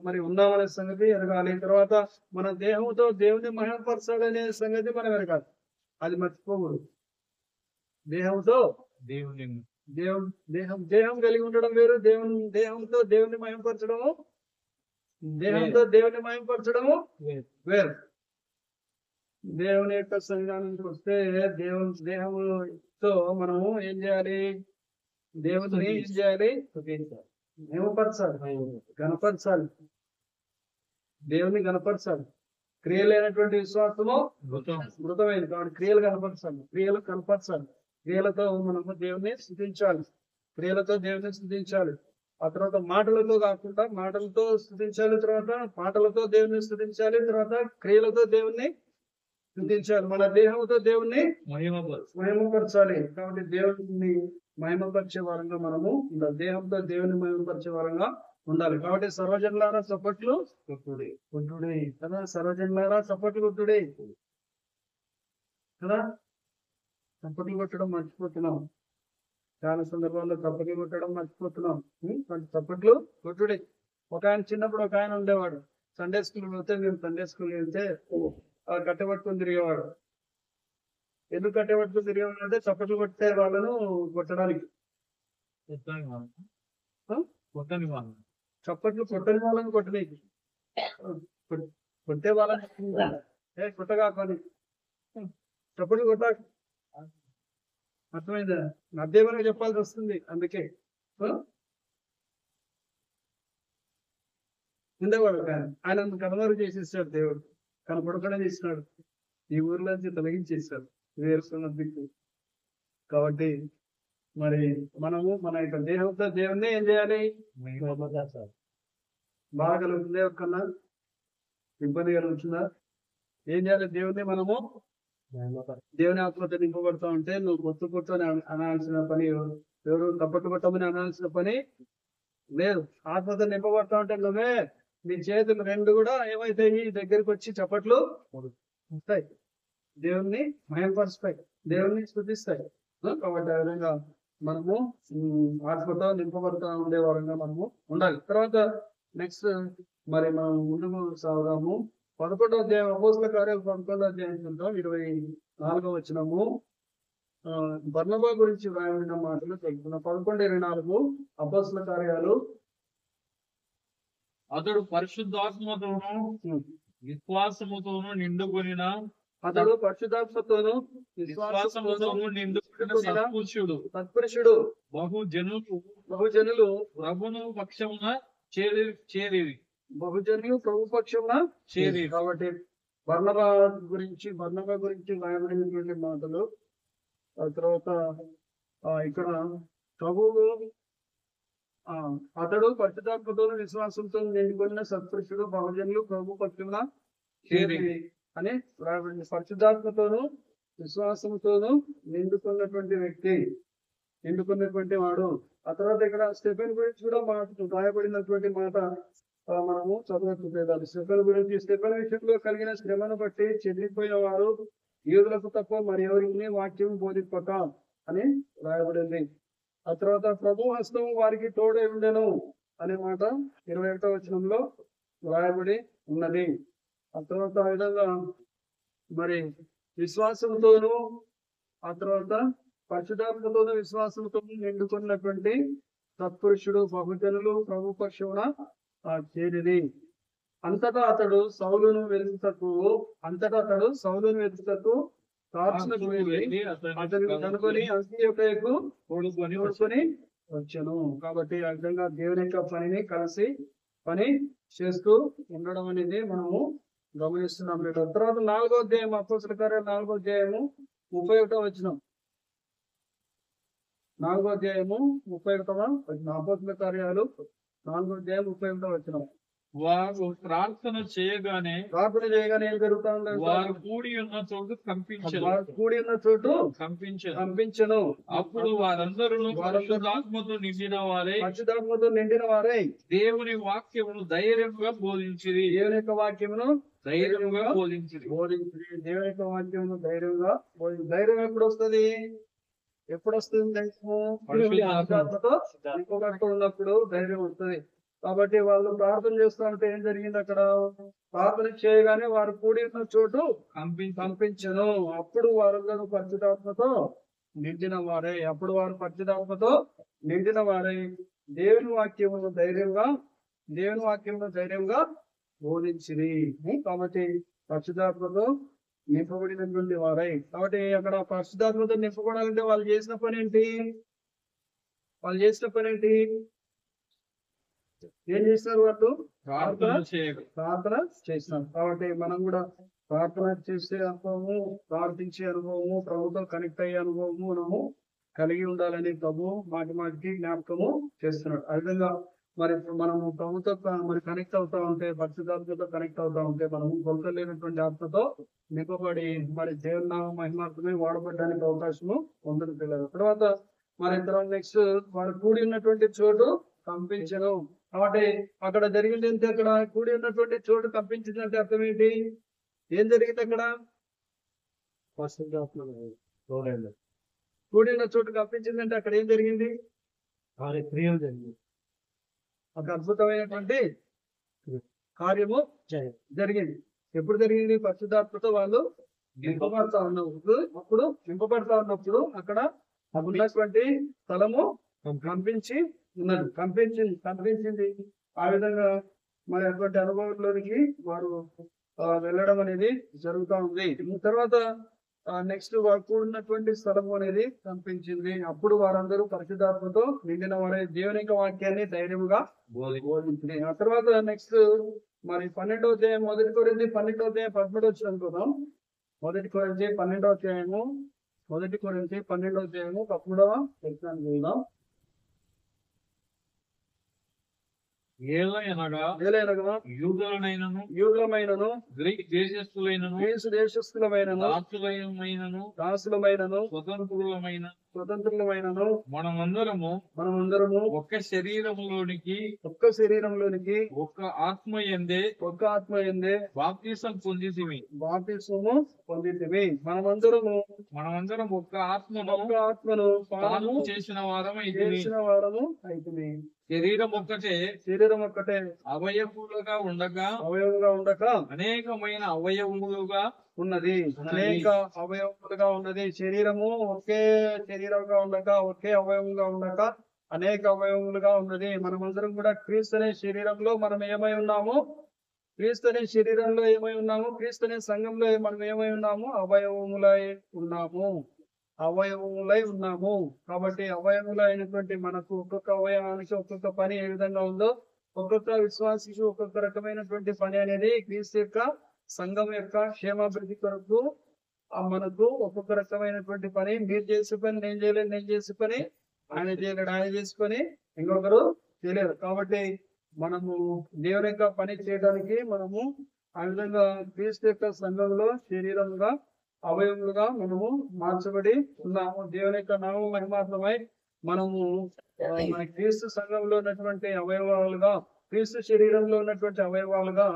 మరి ఉన్నామనే సంగతి ఎరగాలి. తర్వాత మన దేహంతో దేవుని మహిమపరచాలనే సంగతి మనం ఎరగాలి. అది మర్చిపోకూడదు. దేహంతో దేహం కలిగి ఉండడం వేరు, దేహంతో దేవుని మహిమపరచడము, దేహంతో దేవుని మహిమపరచడము వేరు. దేవుని యొక్క సంఘానికి వస్తే దేహంతో మనము ఏం చేయాలి? దేవుని ఏం చేయాలి? మహిమపరచాలి, గణపరచాలి, దేవుని గణపరచాలి. క్రియలైనటువంటి విశ్వాసము మృతమైంది. కాబట్టి క్రియలు కనపరచాలి. క్రియలతో మనము దేవుని స్తుతించాలి, క్రియలతో దేవుని స్తుతించాలి. ఆ తర్వాత మాటలతో కాకుండా మాటలతో స్తుతించాలి, తర్వాత పాటలతో దేవుని స్తుతించాలి, తర్వాత క్రియలతో దేవుణ్ణి స్తుతించాలి. మన దేహంతో దేవుణ్ణి మహిమపరచాలి. కాబట్టి దేవుని మహిమపరిచే వారంగా మనము ఉండాలి. దేహంతో దేవుని మహిమపరిచే వారంగా ఉండాలి. కాబట్టి సర్వజనులారా చప్పట్లు కొట్టుడే కదా, సర్వజనులారా చప్పట్లు కొట్టుడే కదా. చప్పట్లు కొట్టడం మర్చిపోతున్నాం. చాలా సందర్భాల్లో చప్పట్లు కొట్టడం మర్చిపోతున్నాం. చప్పట్లు కొట్టుడే. ఒక ఆయన చిన్నప్పుడు ఒక ఆయన ఉండేవాడు. సండే స్కూల్ వెళ్తే మేము సండే స్కూల్ వెళ్తే కట్టెపట్టుకుని తిరిగేవాడు. ఎందుకు కట్టెపట్టుకుని తిరిగేవాడు అంటే చప్పట్లు కొట్టే వాళ్ళను కొట్టడానికి. చప్పట్లు కొట్టని వాళ్ళని కొట్టడానికి, కొట్టే వాళ్ళని కొట్టగా కొని చప్పట్లు కొట్టా. అర్థమైందా? అర్థమని చెప్పాల్సి వస్తుంది. అందుకే ఉండేవాడు ఆయన కనుమరు చేసేసాడు. దేవుడు కనపడకుండా చేసినాడు. ఈ ఊర్లోంచి తొలగించేశాడు వేరుస్తున్న దిక్కు. కాబట్టి మరి మనము మన యొక్క దేహంతో దేవుణ్ణి ఏం చేయాలి? బాగా కలుగుతుంది, ఎవరికన్నా ఇబ్బంది కలుగుతుందా? ఏం చేయాలి? దేవుణ్ణి మనము దేవుని ఆత్మతో నింపబడతా ఉంటే నువ్వు కొట్టు అని అనాల్సిన పని, ఎవరు తప్పట్టు కొట్టమని అనాల్సిన పని లేదు. ఆత్మతో నింపబడతా ఉంటే నువ్వే నీ చేతులు రెండు కూడా ఏమైతాయి? దగ్గరికి వచ్చి చప్పట్లు వస్తాయి, దేవుణ్ణి మహిమపరుస్తాయి, దేవుణ్ణి స్తుతిస్తాయి. కాబట్టి ఆ విధంగా మనము ఆత్మతో నింపబడుతూ ఉండే వారంగా మనము ఉండాలి. తర్వాత నెక్స్ట్ మరి మనం ముందుకు సాగుదాము. 11వ అధ్యాయం అపోస్తల కార్యాలు 11వ అధ్యాయం చూద్దాం. 24వ వచనము బర్నబా గురించి వ్రాయబడిన మాటలు తెలుపుతున్నాం. 11:24 అపోస్తల కార్యాలు. అతడు పరిశుద్ధాత్మతోను విశ్వాసముతోను నిండుకొనిన సత్పురుషుడు బహుజనులు ప్రభును పక్షమున ప్రభు పక్షమున చేరి. కాబట్టి బర్నబా గురించి వ్రాయబడినటువంటి మాటలు. ఆ తర్వాత ఇక్కడ ప్రభువు అతడు పరిశుద్ధాత్మతోను విశ్వాసంతో నిండుకొనిన సత్పురుషుడు బహుజనులు ప్రభు పక్షమున చేరి అని వ్రాయబడింది. పరిశుద్ధాత్మతోను విశ్వాసంతోను నిండుకున్నటువంటి వ్యక్తి, నిండుకున్నటువంటి వాడు. ఆ తర్వాత ఇక్కడ స్టెఫెన్ గురించి కూడా రాయబడినటువంటి మాట మనము చదవట్లేదు. స్టెఫెన్ గురించి, స్టెఫెన్ విషయంలో కలిగిన శ్రమను బట్టి చెల్లిపోయిన వారు యూదులకు తప్ప మరి ఎవరికి వాక్యం బోధింపక అని రాయబడింది. ఆ తర్వాత ప్రభు హస్తం వారికి తోడై ఉండెను అనే మాట 21వ వచనంలో రాయబడి ఉన్నది. ఆ తర్వాత ఆ విధంగా మరి విశ్వాసంతోనూ, ఆ తర్వాత పరిశుద్ధాత్మతోనూ విశ్వాసంతోనూ నిండుకున్నటువంటి సత్పురుషుడు బహుజనులు ప్రభు పక్షమున చేరిరి. అంతటా అతడు సౌలును వెతుకుటకు తార్చునకు వెళ్ళి అతనికి కనుకొని అగ్ని యొక్క ఎక్కు తోడుకొని తోడుకొని వచ్చాను. కాబట్టి ఆ విధంగా దేవుని యొక్క పనిని కలిసి పని చేస్తూ ఉండడం అనేది మనము గమనిస్తున్నాం. తర్వాత 4వ అధ్యాయం అపోస్తల కార్యాలు 4వ అధ్యాయము 31వ వచనం. 4వ అధ్యాయము 31వ వచనం. అపోస్తల కార్యాలు 4వ అధ్యాయం 31వ వచనం. వారు ప్రార్థన చేయగానే ఏం జరుగుతా ఉంది? వారు కూడి ఉన్న చోటు కంపించను వారు కూడి ఉన్న చోటు కంపించను. కంపించను. అప్పుడు వారందరూ పరిశుద్ధాత్మతో నిండిన వారై పరిశుద్ధాత్మతో నిండిన వారై దేవుని వాక్యమును ధైర్యంగా బోధించిరి. దేవుని యొక్క వాక్యమును ధైర్యంగా బోధించిరి. దేవుని యొక్క వాక్యమును ధైర్యంగా ధైర్యం ఎప్పుడు వస్తుంది? ఎప్పుడు వస్తుంది ధైర్యము? పరిశుద్ధాత్మతో నింపబడి ఉన్నప్పుడు ధైర్యం వస్తుంది. కాబట్టి వాళ్ళు ప్రార్థన చేస్తూ ఉంటే ఏం జరిగింది? అక్కడ ప్రార్థన చేయగానే వారు కూడి ఉన్న చోటు కంపించను. అప్పుడు వారందరూ పరిశుద్ధాత్మతో నిండిన వారే దేవుని వాక్యమును ధైర్యంగా బోధించిరి. కాబట్టి పరిశుద్ధాత్మతో నింపబడినటువంటి వారై. కాబట్టి అక్కడ పరిశుద్ధాత్మతో నింపబడాలంటే వాళ్ళు చేసిన పని ఏంటి? ఏం చేస్తారు? వాళ్ళు ప్రార్థన చేస్తున్నారు. కాబట్టి మనం కూడా ప్రార్థన చేసే అనుభవము, ప్రార్థించే అనుభవము, ప్రభుత్వం కనెక్ట్ అయ్యే అనుభవము మనము కలిగి ఉండాలని ప్రభు మాటికి జ్ఞాపకము చేస్తున్నాడు. ఆ విధంగా మరి మనము ప్రభుత్వ మరి కనెక్ట్ అవుతా ఉంటే, పరిశుద్ధాత్మతో కనెక్ట్ అవుతా ఉంటే మనము కొలతలేనటువంటి ఆత్మతో నింపబడి మరి దేవుని నామ మహిమార్థమే వాడబడడానికి అవకాశము పొందుతుంది. తర్వాత నెక్స్ట్ వాడు కూడి ఉన్నటువంటి చోటు కంపించను. కాబట్టి అక్కడ జరిగింది ఏంటి? అక్కడ కూడి ఉన్నటువంటి చోటు కంపించిందంటే అర్థం ఏంటి? ఏం జరిగింది అక్కడ? కూడి ఉన్న చోటు కంపించిందంటే అక్కడ ఏం జరిగింది? క్రియలు జరిగింది. ఒక అద్భుతమైనటువంటి కార్యము జరిగింది. ఎప్పుడు జరిగింది? పరిశుద్ధాత్మతో వాళ్ళు నింపబడతా ఉన్నప్పుడు అక్కడ ఉన్నటువంటి స్థలము కంపించింది. ఆ విధంగా మరి అటువంటి అనుభవంలోనికి వారు వెళ్ళడం అనేది జరుగుతూ ఉంది. తర్వాత నెక్స్ట్ వారు కూడినటువంటి స్థలము అనేది కంపించింది. అప్పుడు వారందరూ పరిశుద్ధాత్మతో నిండిన వారే దేవుని యొక్క వాక్యాన్ని ధైర్యంగా బోధించింది. ఆ తర్వాత నెక్స్ట్ మరి 12వ అధ్యాయం 1 కొరింథీ 12వ అధ్యాయం 13వ వచనం చూద్దాం. 1 కొరింథీ 12వ అధ్యాయము 13వ వచనాన్ని చూద్దాం. ఏలయనగా యూదులమైనను గ్రీసు దేశస్థులమైనను దాసులమైనను స్వతంత్రులమైనను మనమందరము ఒక్క శరీరములోనికి ఒక్క ఆత్మ యందే బాప్తిసం పొందితిమి. మనమందరము ఒక్క ఆత్మను పానము చేసిన వారము అయితిమి. శరీరం ఒక్కటే అవయవులుగా ఉండగా అనేకమైన అవయవములుగా ఉన్నది. శరీరము ఒకే శరీరంగా ఉండక ఒకే అవయవంగా ఉండక అనేక అవయవములుగా ఉన్నది. మనమందరం కూడా క్రీస్తు అనే శరీరంలో మనం ఏమై ఉన్నాము? క్రీస్తు అనే సంఘంలో మనం ఏమై ఉన్నాము? అవయవములై ఉన్నాము. కాబట్టి అవయములు అయినటువంటి మనకు ఒక్కొక్క అవయవానికి ఒక్కొక్క పని ఏ విధంగా ఉందో, ఒక్కొక్క విశ్వాసికి ఒక్కొక్క రకమైనటువంటి పని అనేది క్రీస్తు యొక్క సంఘం యొక్క క్షేమాభివృద్ధి కొరకు మనకు ఒక్కొక్క రకమైనటువంటి పని. మీరు చేసే పని నేను చేయలేదు, నేను చేసే పని ఆయన చేయలేడు, ఆయన చేసే పని ఇంకొకరు చేయలేరు. కాబట్టి మనము దేవుని యొక్క పని చేయడానికి మనము ఆ విధంగా క్రీస్తు యొక్క సంఘంలో శరీరంగా అవయములుగా మనము మార్చబడి ఉన్నాము. దేవుని యొక్క నామ మహిమార్థమై మనము మన క్రీస్తు సంఘంలో ఉన్నటువంటి అవయవాలుగా, క్రీస్తు శరీరంలో ఉన్నటువంటి అవయవాలుగా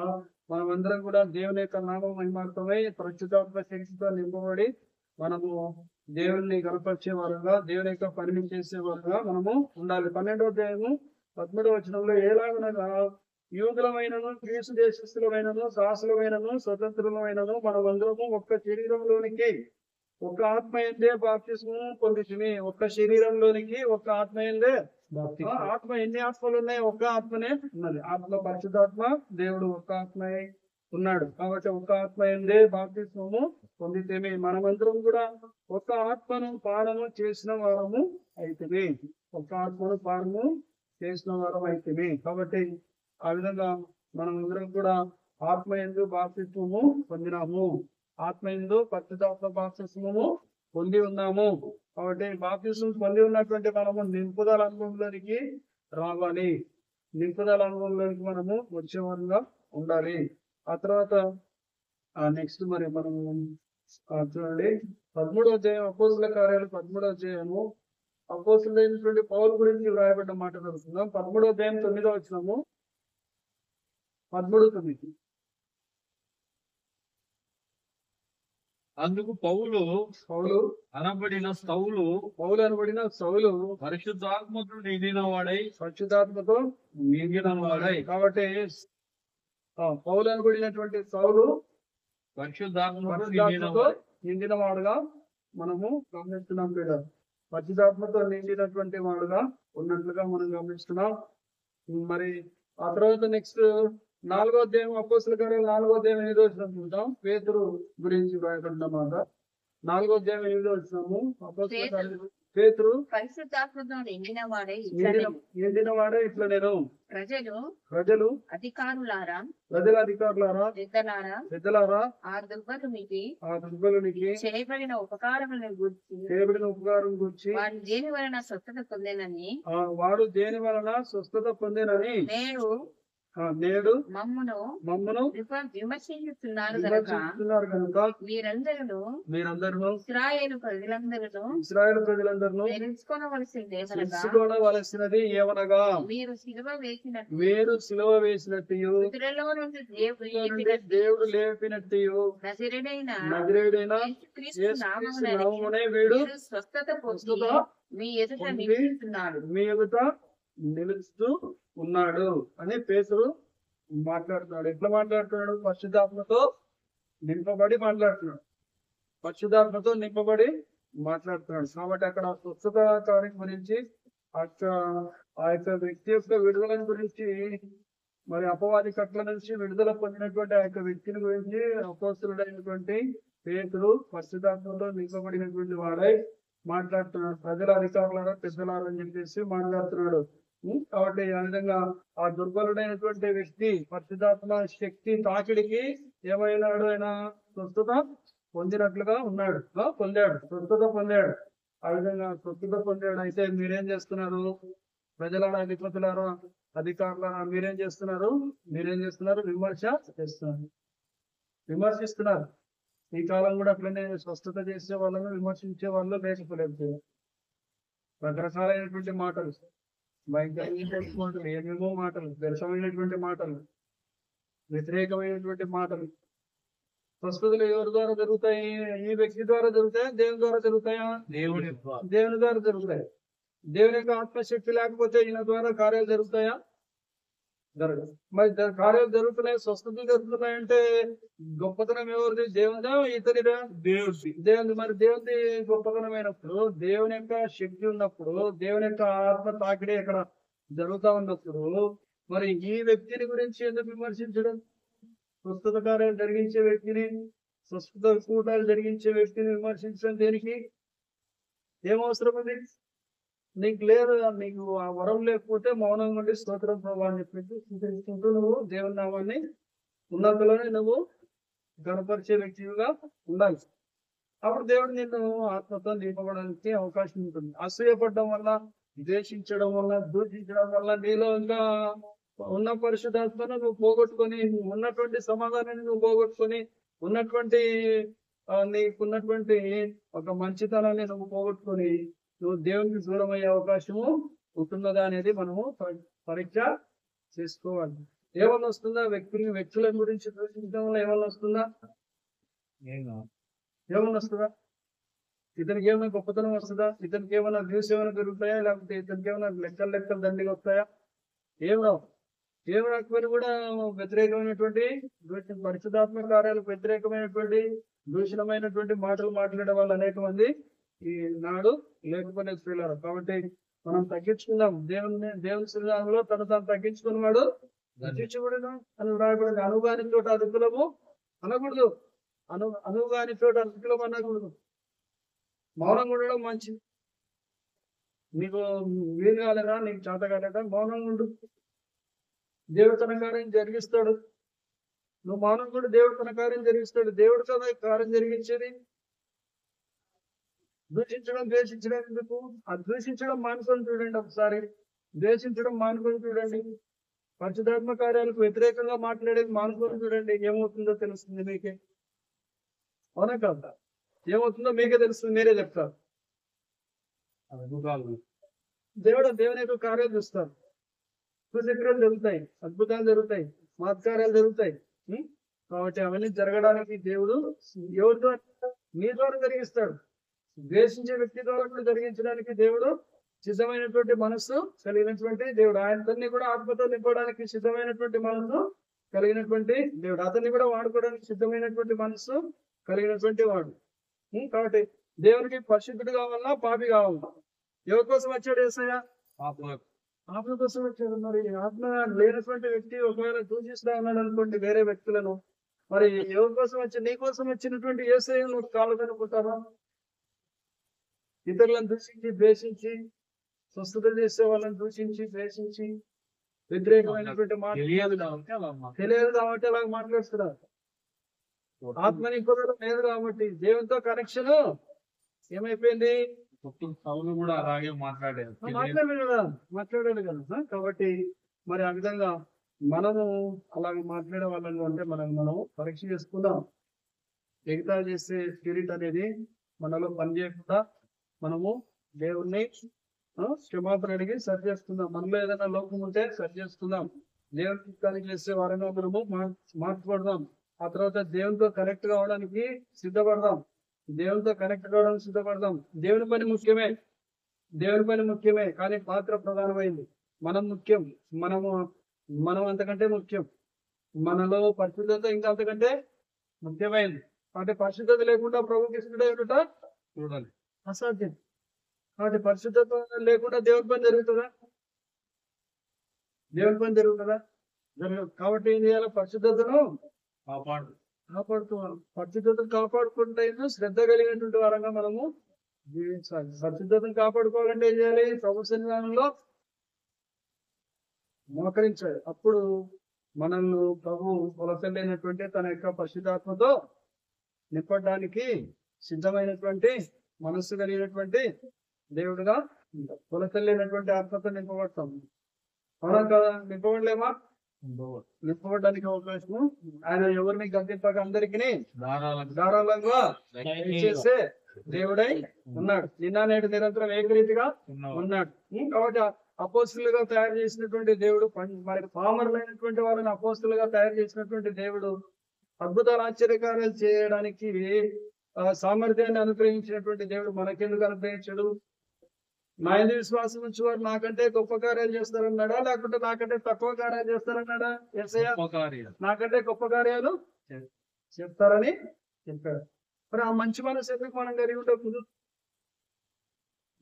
మనమందరం కూడా దేవుని యొక్క నామ మహిమార్థమై పరిశుద్ధాత్మ శక్తితో నింపబడి మనము దేవుని గణపరిచే వారుగా, దేవుని యొక్క పనిని చేసే వారుగా మనము ఉండాలి. 12వ అధ్యాయము 13వ వచనంలో ఎలాగనగా యూదులమైనను గ్రీసు దేశస్థులమైనను దాసులమైనను స్వతంత్రులమైనను మనమందరము ఒక్క శరీరంలోనికి ఒక ఆత్మ యందే బాప్తిస్మము పొందితిమి. ఒక్క శరీరంలోనికి ఒక ఆత్మ యందే ఆత్మ. ఎన్ని ఆత్మలు ఉన్నాయి? ఒక్క ఆత్మనే ఉన్నది. ఆత్మ పరిశుద్ధాత్మ దేవుడు ఒక్క ఆత్మయే ఉన్నాడు. కాబట్టి ఒక ఆత్మ ఎందే బాప్తిస్మము పొందితేమి మనమందరం కూడా ఒక ఆత్మను పానము చేసిన వారము అయితేమి, ఒక ఆత్మను పానము చేసిన వారం అయితేమి. కాబట్టి ఆ విధంగా మనం అందరం కూడా ఆత్మ ఎందు బాప్తిస్మము పొందినాము, ఆత్మ ఎందు పరిశుద్ధాత్మ బాప్తిస్మము పొంది ఉన్నాము. కాబట్టి బాప్తిస్మం పొంది ఉన్నటువంటి మనము నింపుదల అనుభవంలోనికి రావాలి, నింపుదల అనుభవంలోనికి మనము వచ్చేవారుగా ఉండాలి. ఆ తర్వాత నెక్స్ట్ మరి మనము చూడండి 13వ అధ్యాయం అపోస్తుల కార్యాలు 13వ అధ్యాయము అపోస్తులైనటువంటి పౌలు గురించి వ్రాయబడ్డ మాట తెలుసుకుందాం. 13వ అధ్యాయం 9వ వచనము 13:9. అందుకు పౌలు అనబడిన సౌలు పరిశుద్ధాత్మతో నిండిన వాడై కాబట్టి పౌలు అనబడినటువంటి సౌలు పరిశుద్ధాత్మతో నిండిన వాడుగా మనము గమనిస్తున్నాం కదా, పరిశుద్ధాత్మతో నిండినటువంటి వాడుగా ఉన్నట్లుగా మనం గమనిస్తున్నాం. మరి ఆ తర్వాత నెక్స్ట్ 4వ అధ్యాయం అపోస్తుల కార్యాలు 4వ అధ్యాయం 8వ వచనం చూద్దాం. పేతురు గురించి రాయబడినమాట. 4వ అధ్యాయం 8వ వచనము అపోస్తుల కార్యాలు పేతురు పరిశుద్ధాత్మతో నిండిన వాడే ఇట్లా నేను ప్రజలు అధికారులారా పెద్దలారా ఆ దుర్బలునికి చేయబడిన ఉపకారం గురించి వాడు దేని వలన స్వస్థత పొందేనని నేడు మమ్మును విమర్శిస్తున్నారు కనుక మీరందరూ ఇశ్రాయేలు ప్రజలందరూ తెలుసుకోవలసినది ఏమనగా మీరు సిలువ వేసినట్టు దేవుడు లేపినట్టు నజరేయుడైన యేసుక్రీస్తు నామమునే వీడు స్వస్థత మీ ఎదుట నిలుస్తూ ఉన్నాడు అని పేతురు మాట్లాడుతున్నాడు. ఎట్లా మాట్లాడుతున్నాడు? పరిశుద్ధాత్మతో నింపబడి మాట్లాడుతున్నాడు. కాబట్టి అక్కడ స్వస్థత కార్యం గురించి ఆ యొక్క వ్యక్తి యొక్క విడుదల గురించి, మరి అపవాది కట్ల నుంచి విడుదల పొందినటువంటి ఆ యొక్క వ్యక్తిని గురించి అపోస్తలుడైనటువంటి పేతురు పరిశుద్ధాత్మతో నింపబడినటువంటి వాడై మాట్లాడుతున్నాడు. ప్రజల అధికారులారా పెద్దలారా అని చెప్పేసి మాట్లాడుతున్నాడు. కాబట్టి ఆ విధంగా ఆ దుర్బలుడైనటువంటి వ్యక్తి పరిశుద్ధాత్మ శక్తి తాకిడికి ఏమైనాడు, ఆయన స్వస్థత పొందినట్లుగా ఉన్నాడు, స్వస్థత పొందాడు. ఆ విధంగా స్వస్థత పొందాడు. అయితే మీరేం చేస్తున్నారు? ప్రజలారా అధిపతులారా అధికారులారా మీరేం చేస్తున్నారు? విమర్శిస్తున్నారు. ఈ కాలం కూడా అట్లనే స్వస్థత చేసే వాళ్ళను విమర్శించే వాళ్ళు లేకపోలేదు. రకరకాలైనటువంటి మాటలు, భయంకరమైనటువంటి మాటలు, ఏమేమో మాటలు, దర్శమైనటువంటి మాటలు, వ్యతిరేకమైనటువంటి మాటలు. స్వస్థతలు ఎవరి ద్వారా జరుగుతాయి? ఈ వ్యక్తి ద్వారా జరుగుతాయా? దేవుని ద్వారా జరుగుతాయా? దేవుని ద్వారా జరుగుతాయి. దేవుని యొక్క ఆత్మశక్తి లేకపోతే ఈయన ద్వారా కార్యాలు జరుగుతాయా? జరగదు. మరి కార్యాలు జరుగుతున్నాయి, స్వస్థతలు జరుగుతున్నాయంటే గొప్పతనం ఎవరిది? దేవుదా ఇతనిదా? దేవుడి. మరి దేవుడి గొప్పతనమైనప్పుడు, దేవుని యొక్క శక్తి ఉన్నప్పుడు, దేవుని యొక్క ఆత్మ తాకిడి ఇక్కడ జరుగుతా ఉన్నప్పుడు మరి ఈ వ్యక్తిని గురించి ఎందుకు విమర్శించడం? స్వస్థత కార్యాలు జరిగించే వ్యక్తిని, స్వస్థత కూటాలు జరిగించే వ్యక్తిని విమర్శించడం దేనికి? ఏమవసరం ఉంది? నీకు లేదు, నీకు ఆ వరం లేకపోతే మౌనంగా ఉండి స్తోత్రం ప్రభా అని చెప్పేసి స్థుతించుకుంటూ నువ్వు దేవుని నామాన్ని ఉన్నతలోనే నువ్వు గణపరిచే వ్యక్తిగా ఉండాలి. అప్పుడు దేవుడు నిన్ను ఆత్మతో నింపబడడానికి అవకాశం ఉంటుంది. అసూయపడడం వల్ల, ద్వేషించడం వల్ల, దూషించడం వల్ల నీలో ఇంకా ఉన్న పరిశుద్ధాత్మను నువ్వు పోగొట్టుకొని, ఉన్నటువంటి సమాధానాన్ని నువ్వు పోగొట్టుకొని, ఉన్నటువంటి నీకున్నటువంటి ఒక మంచితనాన్ని నువ్వు పోగొట్టుకొని నువ్వు దేవునికి దూరం అయ్యే అవకాశము ఉంటున్నదా అనేది మనము పరీక్ష చేసుకోవాలి. ఏమన్నా వస్తుందా? వ్యక్తుల గురించి దూషించడం వల్ల ఏమన్నా వస్తుందా? ఇతనికి ఏమైనా గొప్పతనం వస్తుందా? ఇతనికి ఏమైనా వ్యూస్ ఏమైనా దొరుకుతాయా? లేకపోతే ఇతనికి ఏమైనా లెక్కలు దండిగా వస్తాయా? ఏం రాకపోయినా కూడా వ్యతిరేకమైనటువంటి పరిశుద్ధాత్మ కార్యాలకు వ్యతిరేకమైనటువంటి దూషణమైనటువంటి మాటలు మాట్లాడే వాళ్ళు అనేక మంది ఈ నాడు లేకపోయినా స్త్రీలారు. కాబట్టి మనం తగ్గించుకుందాం. దేవుని శ్రీరాములో తను తాను తగ్గించుకున్నవాడు రక్షించబడను అని వ్రాయబడింది. అనుగాని చోట అదుపులము అనకూడదు. అనుగాని చోట అదుపులము అనకూడదు. మౌనంగా ఉండడం మంచిది. నీకు వీలు కాలేదా, నీకు చేత కాలేదా, మౌనంగా ఉండు. దేవుడు తన కార్యం జరిగిస్తాడు. నువ్వు మౌనం కూడా దేవుడు తన కార్యం జరిగిస్తాడు. దేవుడు తన కార్యం జరిగించేది. దూషించడం ద్వేషించడం ఎందుకు? ఆ దూషించడం మానుకొని చూడండి ఒకసారి. ద్వేషించడం మానుకొని చూడండి. పరిశుద్ధాత్మ కార్యాలకు వ్యతిరేకంగా మాట్లాడేది మానుకొని చూడండి. ఏమవుతుందో తెలుస్తుంది మీకే. అవునా కాదా? ఏమవుతుందో మీకే తెలుస్తుంది. మీరే చెప్తారు. దేవుని యొక్క కార్యాలు చూస్తారు. సూచక్రియలు జరుగుతాయి, అద్భుతాలు జరుగుతాయి, మహత్కార్యాలు జరుగుతాయి. కాబట్టి అవన్నీ జరగడానికి దేవుడు ఎవరి ద్వారా? మీ ద్వారా జరిగిస్తాడు. ద్వేషించే వ్యక్తి ద్వారా కూడా జరిగించడానికి దేవుడు సిద్ధమైనటువంటి మనస్సు కలిగినటువంటి దేవుడు. ఆయనతన్ని కూడా ఆత్మతో నింపడానికి సిద్ధమైనటువంటి మనస్సు కలిగినటువంటి దేవుడు. అతన్ని కూడా వాడుకోవడానికి సిద్ధమైనటువంటి మనస్సు కలిగినటువంటి వాడు. కాబట్టి దేవునికి పరిశుద్ధుడు కావాలన్నా పాపి కావాలన్నా? ఎవరి కోసం వచ్చాడు యేసయ్య? ఆత్మ కోసం వచ్చాడు. మరి ఆత్మ లేనటువంటి వ్యక్తి ఒకవేళ దూషిస్తా ఉన్నాడు అనుకోండి వేరే వ్యక్తులను, మరి ఎవరి కోసం వచ్చి? నీ కోసం వచ్చినటువంటి యేసయ్య నువ్వు కాలదనుకుంటావా? ఇతరులను దూషించి ద్వేషించి, స్వస్థత చేసే వాళ్ళని దూషించి ద్వేషించి, వ్యతిరేకమైనటువంటి మాట తెలియదు కాబట్టి అలాగ మాట్లాడుతున్నారు. ఆత్మని ఇంకొకరు లేదు కాబట్టి దేవునితో కనెక్షన్ ఏమైపోయింది? కూడా అలాగే మాట్లాడాడు కదా. కాబట్టి మరి ఆ విధంగా మనము అలాగే మాట్లాడే వాళ్ళని అంటే మనం పరీక్ష చేసుకుందాం. ఎగతా చేసే స్పిరిట్ అనేది మనలో పనిచేయకుండా మనము దేవుణ్ణి క్షమాపణ అడిగి సరి చేసుకుందాం. మనలో ఏదైనా లోపం ఉంటే సరి చేసుకుందాం. దేవుని చిత్తానికి చేసే వారంగా మనము మార్చబడదాం. ఆ తర్వాత దేవునితో కనెక్ట్ కావడానికి సిద్ధపడదాం. దేవునితో కనెక్ట్ కావడానికి సిద్ధపడదాం. దేవుని పని ముఖ్యమే, కానీ పాత్ర ప్రధానమైంది. మనం ముఖ్యం. మనం అంతకంటే ముఖ్యం. మనలో పరిశుద్ధత ఇంకా అంతకంటే ముఖ్యమైంది. అంటే పరిశుద్ధత లేకుండా ప్రభుకి ఇష్టడే ఉండుట చూడాలి అసాధ్యం. కాబట్టి పరిశుద్ధత లేకుండా దేవుని పని జరుగుతుందా? జరగదు. కాబట్టి ఏం చేయాలి? పరిశుద్ధతను కాపాడుకోవాలి. పరిశుద్ధతను కాపాడుకుంటే శ్రద్ధ కలిగినటువంటి వారంగా మనము జీవించాలి. పరిశుద్ధతను కాపాడుకోవాలంటే ఏం చేయాలి? ప్రభు సన్నిధానంలో మోకరించాలి. అప్పుడు మనల్ని ప్రభు కొలతలేనటువంటి తన యొక్క పరిశుద్ధాత్మతో నింపడానికి సిద్ధమైనటువంటి మనస్సు కలిగినటువంటి దేవుడుగా కొలతలేనటువంటి ఆత్మతో నింపబడతాం. అవునా కదా? నింపబడలేమా? నింపబడడానికి అవకాశము ఆయన ఎవరిని గద్దింపక అందరికీ ధారాళంగా చేసే దేవుడై ఉన్నాడు. నిన్న నేడు నిరంతరం ఏకరీతిగా ఉన్నాడు. కాబట్టి అపోస్తులుగా తయారు చేసినటువంటి దేవుడు, మరి పామరులైనటువంటి వాళ్ళని అపోస్తులుగా తయారు చేసినటువంటి దేవుడు అద్భుతాలు ఆశ్చర్యకార్యాలు చేయడానికి సామర్థ్యాన్ని అనుగ్రహించినటువంటి దేవుడు మనకెందుకు అనుగ్రహించాడు? నా ఎందు విశ్వాసం నుంచి వారు నాకంటే గొప్ప కార్యాలు చేస్తారన్నాడా, లేకుంటే నాకంటే తక్కువ కార్యాలు చేస్తారన్నాడా? యేసయ్య నాకంటే గొప్ప కార్యాలు చెప్తారని చెప్పాడు. మరి ఆ మంచి మనసు ఎందుకు మనం కలిగి ఉంటే కుదురు?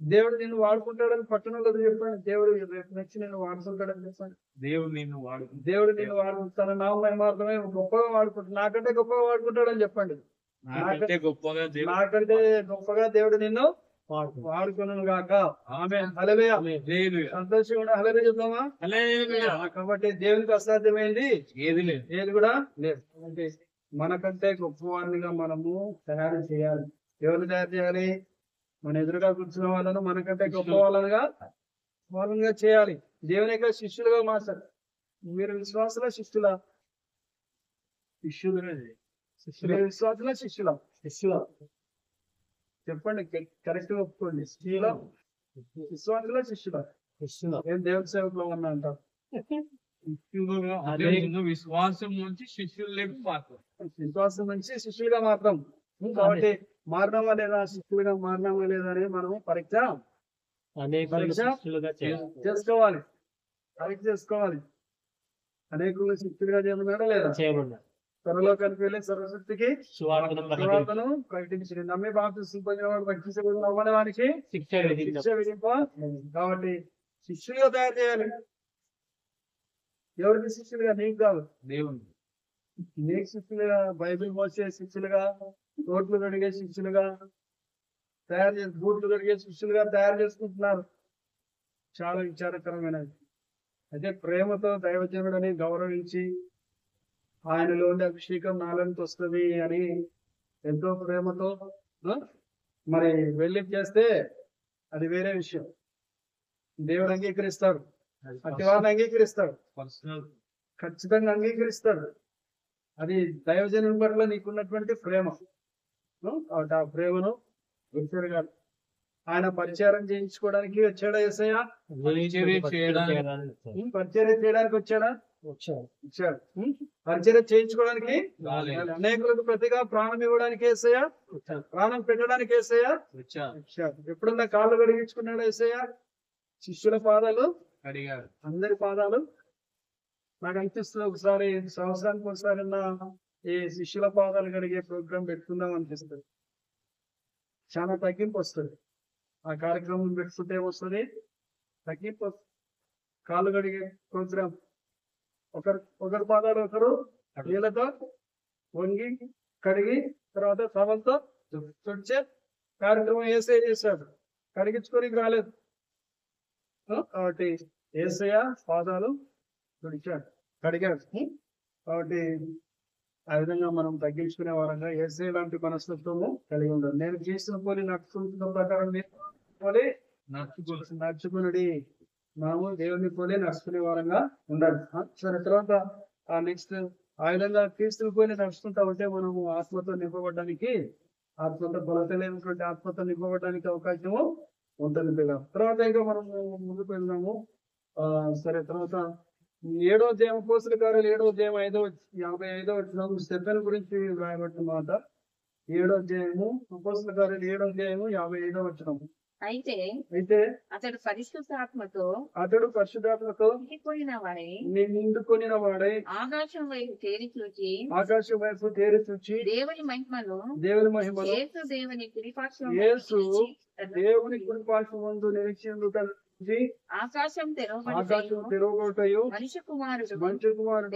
దేవుడు నిన్ను వాడుకుంటాడని పట్టణంలో చెప్పాడు. దేవుడు రేపు నచ్చి నేను వాడుకుంటాడని చెప్పాను. దేవుడు నిన్ను వాడుకుంటాను. నా మాత్రమే గొప్పగా వాడుకుంటాడు. నాకంటే గొప్పగా వాడుకుంటాడని చెప్పండి. నాకంటే గొప్పగా దేవుడు నిన్ను వాడుకున్నాను గాక. ఆమేన్. హల్లెలూయా. సంతోషంగా హల్లెలూయా చెప్దామా? కాబట్టి దేవునికి అసాధ్యమైంది ఏది కూడా లేదు. అంటే మనకంటే గొప్పవారినిగా మనము తయారు చేయాలి. ఎవరు తయారు చేయాలి? మన ఎదురుగా కూర్చున్న వాళ్ళను మనకంటే గొప్ప వాళ్ళనిగా చేయాలి. దేవుని యొక్క శిష్యులుగా మార్చాలి. మీరు విశ్వాసుల శిష్యుల శిష్యుల చెప్పండి, కరెక్ట్ గా ఒప్పుకోండి. విశ్వాసుల శిష్యుల ఏం దేవుని సేవకులు ఉన్నా అంటారు. విశ్వాసం నుంచి శిష్యులుగా మాత్రం. కాబట్టి మారినామా లేదా, శిష్యులుగా మారినామా లేదా అనేది మనం పరీక్ష చేసుకోవాలి. అనేకులు శిష్యులుగా చేయమన్నాడా లేదా? సర్వలోకానికి వెళ్ళి సర్వశక్తికి సువార్తను ప్రకటించి నమ్మి బాప్తిస్మం పొందిన వాడు నమ్మని వానికి శిక్ష విధింప. కాబట్టి శిష్యులుగా తయారు చేయాలి. ఎవరికి శిష్యులుగా? నీకు కాదు, దేవుని నీకు శిష్యులుగా, బైబిల్ మోసే శిష్యులుగా, రోడ్లు కడిగే శిష్యులుగా తయారు చేసి, బూట్లు కడిగే శిష్యులుగా తయారు చేసుకుంటున్నారు. చాలా విచారకరమైనది. అయితే ప్రేమతో దైవజనుడని గౌరవించి ఆయనలో ఉండే అభిషేకం నాలోనికి వస్తుంది అని ఎంతో ప్రేమతో మరి వెళ్ళి చేస్తే అది వేరే విషయం. దేవుడు అంగీకరిస్తాడు, అట్టి వారిని అంగీకరిస్తాడు, పర్సనల్ ఖచ్చితంగా అంగీకరిస్తాడు. అది దైవజనుని పట్ల నీకున్నటువంటి ప్రేమ. కాబట్టి ఆ ప్రేమను గుర్తిరగాలి. ఆయన పరిచారం చేయించుకోవడానికి వచ్చాడా యేసయ్య? పరిచర్య చేయడానికి వచ్చాడా? వచ్చాడు. పరిచర్య చేయించుకోవడానికి, అనేకులకు ప్రతిగా ప్రాణం ఇవ్వడానికి యేసయ్య, ప్రాణం పెట్టడానికి యేసయ్య వచ్చాడు. ఎప్పుడన్నా కాళ్ళు కడిగించుకున్నాడు యేసయ్య? శిష్యుల పాదాలు అడిగారు. అందరి పాదాలు. నాకు అనిపిస్తుంది ఒకసారి సంవత్సరానికి ఒకసారి ఈ శిష్యుల పాదాలు కడిగే ప్రోగ్రాం పెట్టుకుందాం అనిపిస్తుంది. చాలా తగ్గింపు వస్తుంది ఆ కార్యక్రమం పెట్టుకుంటే. వస్తుంది తగ్గింపు. కాళ్ళు కడిగే ప్రోగ్రాం, ఒకరి పాదాలు ఒకరు నీళ్ళతో వంగి కడిగి తర్వాత సవలతో తుడిచే కార్యక్రమం ఏసే చేశాడు. కడిగించుకొని రాలేదు. కాబట్టి ఏసయ్య పాదాలు తుడిచాడు, కడిగాడు. కాబట్టి ఆ విధంగా మనం తగ్గించుకునే వారంగా ఏసయ్య లాంటి మనస్తత్వము కలిగి ఉండాలి. నేను చేసిన పోలి నడుచుకుంటున్న ప్రకారం పోలి నడుచుకునుడి. మనము దేవుని పోలి నడుచుకునే వారంగా ఉండాలి. సరే, తర్వాత ఆ నెక్స్ట్ ఆ విధంగా క్రీస్తుని పోలి నడుచుకుంటా ఉంటే మనము ఆత్మతో నింపబడడానికి, ఆత్మతో బలతలేనటువంటి ఆత్మతో నింపబడడానికి అవకాశము ఉంటుంది పిల్లలు. తర్వాత ఇంకా మనము ముందుకు వెళ్దాము. సరే, తర్వాత 7వ అధ్యాయం అపోస్తలుల కార్యాలు 7వ అధ్యాయం 55వ వచనం స్టెఫెను గురించి రాయబడిన మాట. 7వ అధ్యాయము అపోస్తలుల కార్యాలు 7వ అధ్యాయము 55వ వచనం. అయితే అతడు పరిశుద్ధాత్మతో నిండుకొనిన వాడై ఆకాశం వైపు తేరి చూచి దేవుని మహిమను యేసు దేవుని కుడిపార్శ్వమందు నిరీక్షించుటను ఆకాశం తెరవబడుటయు మనిషి కుమారుడు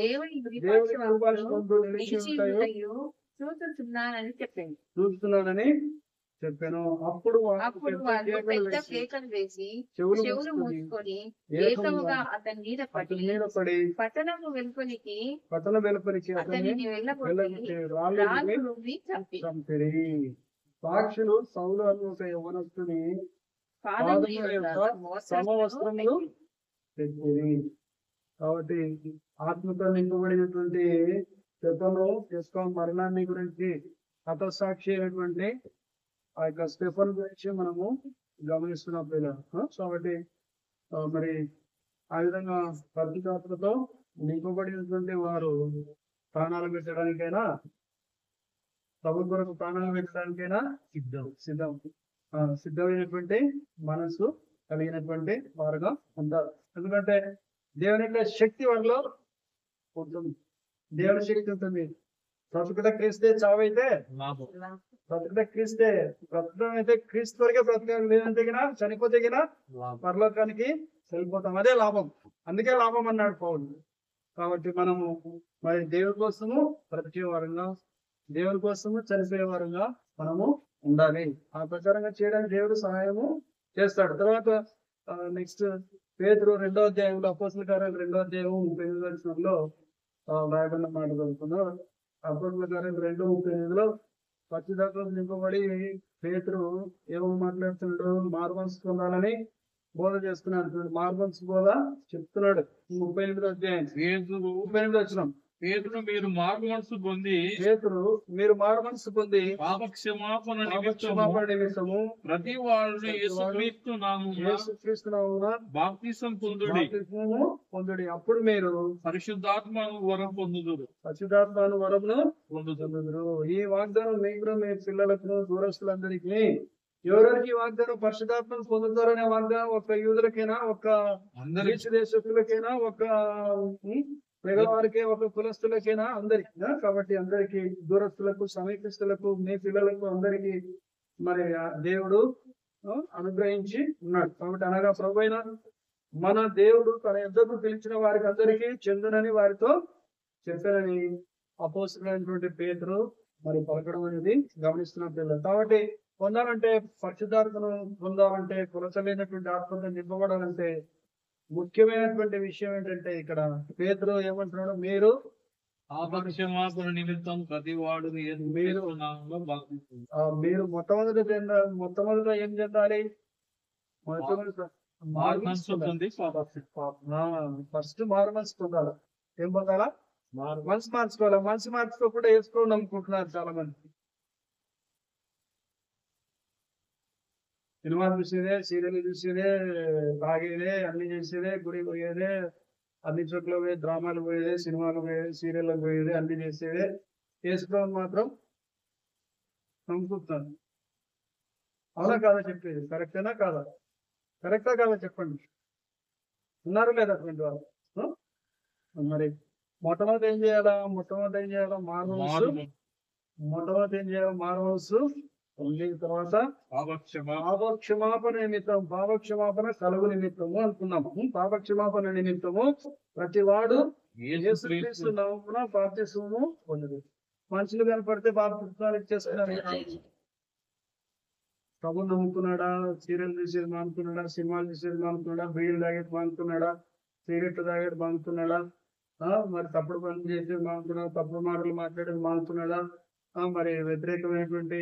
దేవుని కుడిపార్శ్వమందు నిరీక్షించుటయు చూస్తున్నానని చెప్పాను. అప్పుడు వారు పెద్ద కేకలు వేసి చెవులు మూసుకొని ఏకముగా అతని మీద పడి పట్టణము వెలుపలికి అతనిని వెళ్ళగొట్టి రాళ్ళు రువ్వి చంపిరి. సాక్షులు సౌలు అను ఒక యవ్వనస్తుని సమవస్త్రములు పెట్టిరి. కాబట్టి ఆత్మతో నింపబడినటువంటి స్టెఫను చేసుకొని మరణాన్ని గురించి హతసాక్షి అయినటువంటి ఆ యొక్క స్టెఫన్ గురించి మనము గమనిస్తున్నాం పిల్లలు. కాబట్టి మరి ఆ విధంగా పరిశుద్ధాత్మతో నింపబడినటువంటి వారు ప్రాణాలు పెట్టడానికైనా, ప్రభు కొరకు ప్రాణాలు పెట్టడానికైనా సిద్ధమైనటువంటి మనసు కలిగినటువంటి వారుగా ఉంటారు. ఎందుకంటే దేవుని యొక్క శక్తి వారిలో ఉంటుంది. దేవుని శక్తి ఉంటుంది. బ్రతుకుట క్రీస్తే చావైతే బ్రతుకుట క్రీస్తే, బ్రతకడం అయితే క్రీస్తు వరకే బ్రతకడం, లేదంటే చనిపోతే పరలోకానికి వెళ్ళిపోతాం. అదే లాభం. అందుకే లాభం అన్నాడు పౌలు. కాబట్టి మనము మరి దేవుని కోసము బ్రతికే వారంగా, దేవుని కోసము చనిపోయే వారంగా మనము ఉండాలి. ఆ ప్రకారంగా చేయడానికి దేవుడు సహాయము చేస్తాడు. తర్వాత నెక్స్ట్ పేతురు 2వ అధ్యాయంలో అపోస్తలుల కార్యాలు 2వ అధ్యాయం 38వ వచనంలో రాయబడిన మాట చదువుతున్నాం. అపోస్తలుల కార్యాలు 2:38లో పరిశుద్ధాత్మతో నింపబడి పేతురు ఏమో మాట్లాడుతున్నాడు, మార్మన్స్ పొందాలని బోధ చేస్తున్నాడు. మార్మన్స్ బోధ చెప్తున్నాడు. 38వ అధ్యాయం 38వ వచనం. పేతురు మీరు మారు మనసు పొంది పాపక్షమాపణ నిమిత్తము ప్రతి వాడు యేసుక్రీస్తు నామమున బాప్తిసం పొందుడి. అప్పుడు మీరు పరిశుద్ధాత్మను వరం పొందుదురు. ఈ వాగ్దానం మీకు, మీ పిల్లలకు, దూరస్తులందరికీ ఎవరికి వాగ్దానం పరిశుద్ధాత్మను పొందుతారనే వాగ్దానం ఒక్క యూదులకైనా, ఒక్క దేశస్తులకైనా, ఒక్క పేదవారికే, ఒక కులస్తులకైనా, అందరికి. కాబట్టి అందరికి, దూరస్తులకు, సమీపస్తులకు, మీ పిల్లలకు అందరికి మరి దేవుడు అనుగ్రహించి ఉన్నాడు. కాబట్టి అనగా ప్రభువైన మన దేవుడు తన యొద్దకు పిలిచిన వారికి అందరికీ చెందునని వారితో చెప్పారని అపోస్తలుడైనటువంటి పేతురు మరి పలకడం అనేది గమనిస్తున్న పిల్లలు. కాబట్టి పొందాలంటే పరిశుద్ధాత్మను పొందాలంటే కొలసలేనటువంటి ఆత్మతో నింపబడాలంటే ముఖ్యమైనటువంటి విషయం ఏంటంటే ఇక్కడ పేతురు ఏమంటున్నాడు, మీరు పాపక్షమాపణ నిమిత్తం ప్రతి వాడు మీరు మొట్టమొదట ఏం చెందాలి? ఫస్ట్ మారుమనసు పొందాలి. ఏం పొందాలా? మనసు మార్చుకోవాలి. మనసు మార్చుకోకుండా వేసుకోండి అనుకుంటున్నారు చాలా మంది. సినిమాలు చూసేదే, సీరియల్ చూసేదే, తాగేదే, అన్ని చేసేదే, గుడి పోయేదే, అన్ని చోట్ల పోయి డ్రామాలు పోయేదే, సినిమాలు పోయేది, సీరియల్లకు పోయేది, అన్ని చేసేదే. వేసుకోవడం మాత్రం నమ్ముకుంటాను. అవునా కాదా చెప్పేది? కరెక్టేనా కాదా? కరెక్టా కాదా చెప్పండి. ఉన్నారు లేదా అటువంటి వాళ్ళు? మరి మొట్టమొదటి ఏం చేయాలా? మారవలసు పొందిన తర్వాత పాపక్షమాపణ నిమిత్తం, పాపక్షమాపణ కలుగు నిమిత్తము అనుకున్నాము. పాపక్షమాపణ నిమిత్తము ప్రతి వాడు యేసుక్రీస్తు నామమున బాప్తిస్మము పొందును. మనుషులు కనపడితే బాప్తిస్మాలు ఇచ్చేస్తున్నారు. ప్రభువు నమ్ముకున్నాడా? సీరియల్ చూసేది మానుకున్నాడా? సినిమాలు చూసేది మానుకున్నాడా? బీడీలు తాగేది మానుకున్నాడా? సిగరెట్లు తాగేది మానుకున్నాడా? మరి తప్పుడు పనులు చేసేది మానుకున్నాడా? తప్పుడు మాటలు మాట్లాడేది మానుకున్నాడా? మరి వ్యతిరేకమైనటువంటి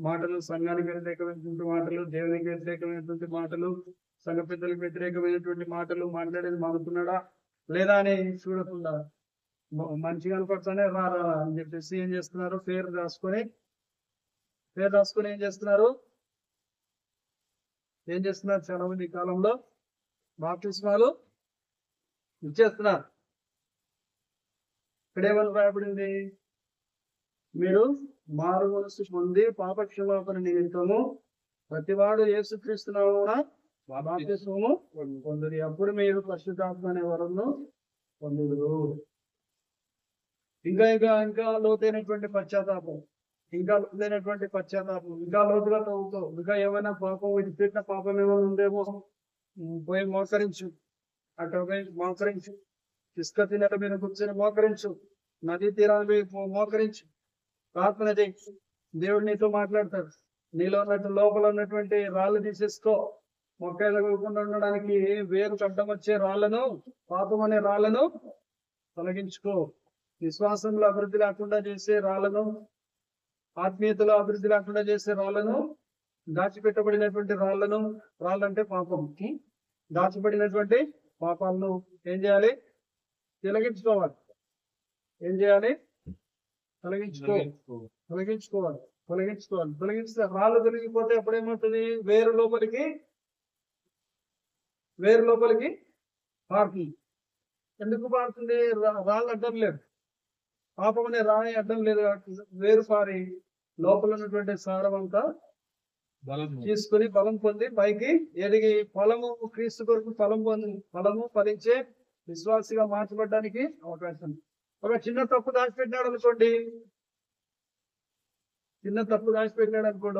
మాటలు, సంఘానికి వ్యతిరేకమైనటువంటి మాటలు, దేవునికి వ్యతిరేకమైనటువంటి మాటలు, సంఘ పెద్దలకు వ్యతిరేకమైనటువంటి మాటలు మాట్లాడేది మానుకున్నాడా లేదా అని చూడకుండా మంచిగా అనుకుంటానే రారా అని చెప్పేసి ఏం చేస్తున్నారు? పేరు రాసుకొని ఏం చేస్తున్నారు చాలా మంది ఈ కాలంలో? బాప్తిస్మాలు ఇచ్చేస్తున్నారు. ఇక్కడేమని రాయబడింది? మీరు మారు మనసు పొంది పాపక్షమాపణ నిమిత్తము ప్రతివాడు యేసుక్రీస్తు నామమున బాప్తిస్మము పొందుడి, అప్పుడు మీరు పరిశుద్ధాత్మ అనే వరమును పొందుదురు. ఇంకా లోతైనటువంటి పశ్చాత్తాపం, ఇంకా లోతుగా తవ్వుతో, ఇంకా ఏమైనా పాపం విడిపెట్టిన పాపం ఏమైనా ఉందేమో పోయి మోకరించు. అటు మోకరించు. ఇసుక తినట మీద కూర్చొని మోకరించు. నదీ తీరాన్ని మోకరించు. ప్రార్థన చేయి. దేవుడు నీతో మాట్లాడతాడు. నీలో లోపల ఉన్నటువంటి రాళ్ళు తీసేసుకో. మొక్కలు తగలకుండా ఉండడానికి వేరు అడ్డం వచ్చే రాళ్లను, పాపం అనే రాళ్లను తొలగించుకో. విశ్వాసంలో అభివృద్ధి లేకుండా చేసే రాళ్లను, ఆత్మీయతలో అభివృద్ధి లేకుండా చేసే రాళ్లను, దాచిపెట్టబడినటువంటి రాళ్ళంటే పాపం, దాచిపెట్టినటువంటి పాపాలను ఏం చేయాలి? తొలగించుకోవాలి. ఏం చేయాలి? తొలగించుకోవాలి. తొలగిస్తే రాళ్ళు తొలగిపోతే అప్పుడేమవుతుంది? వేరు లోపలికి పారుతుంది. ఎందుకు పారుతుంది? రాళ్ళు అడ్డం లేదు, పాపం అనే రాయి అడ్డం లేదు. వేరు పారి లోపల ఉన్నటువంటి సారం అంతా తీసుకుని బలం పొంది పైకి ఎదిగి ఫలము, క్రీస్తు కొరకు ఫలము ఫలించే విశ్వాసిగా మార్చబడడానికి అవకాశం. ఒక చిన్న తప్పు దాచిపెట్టినాడు అనుకోండి,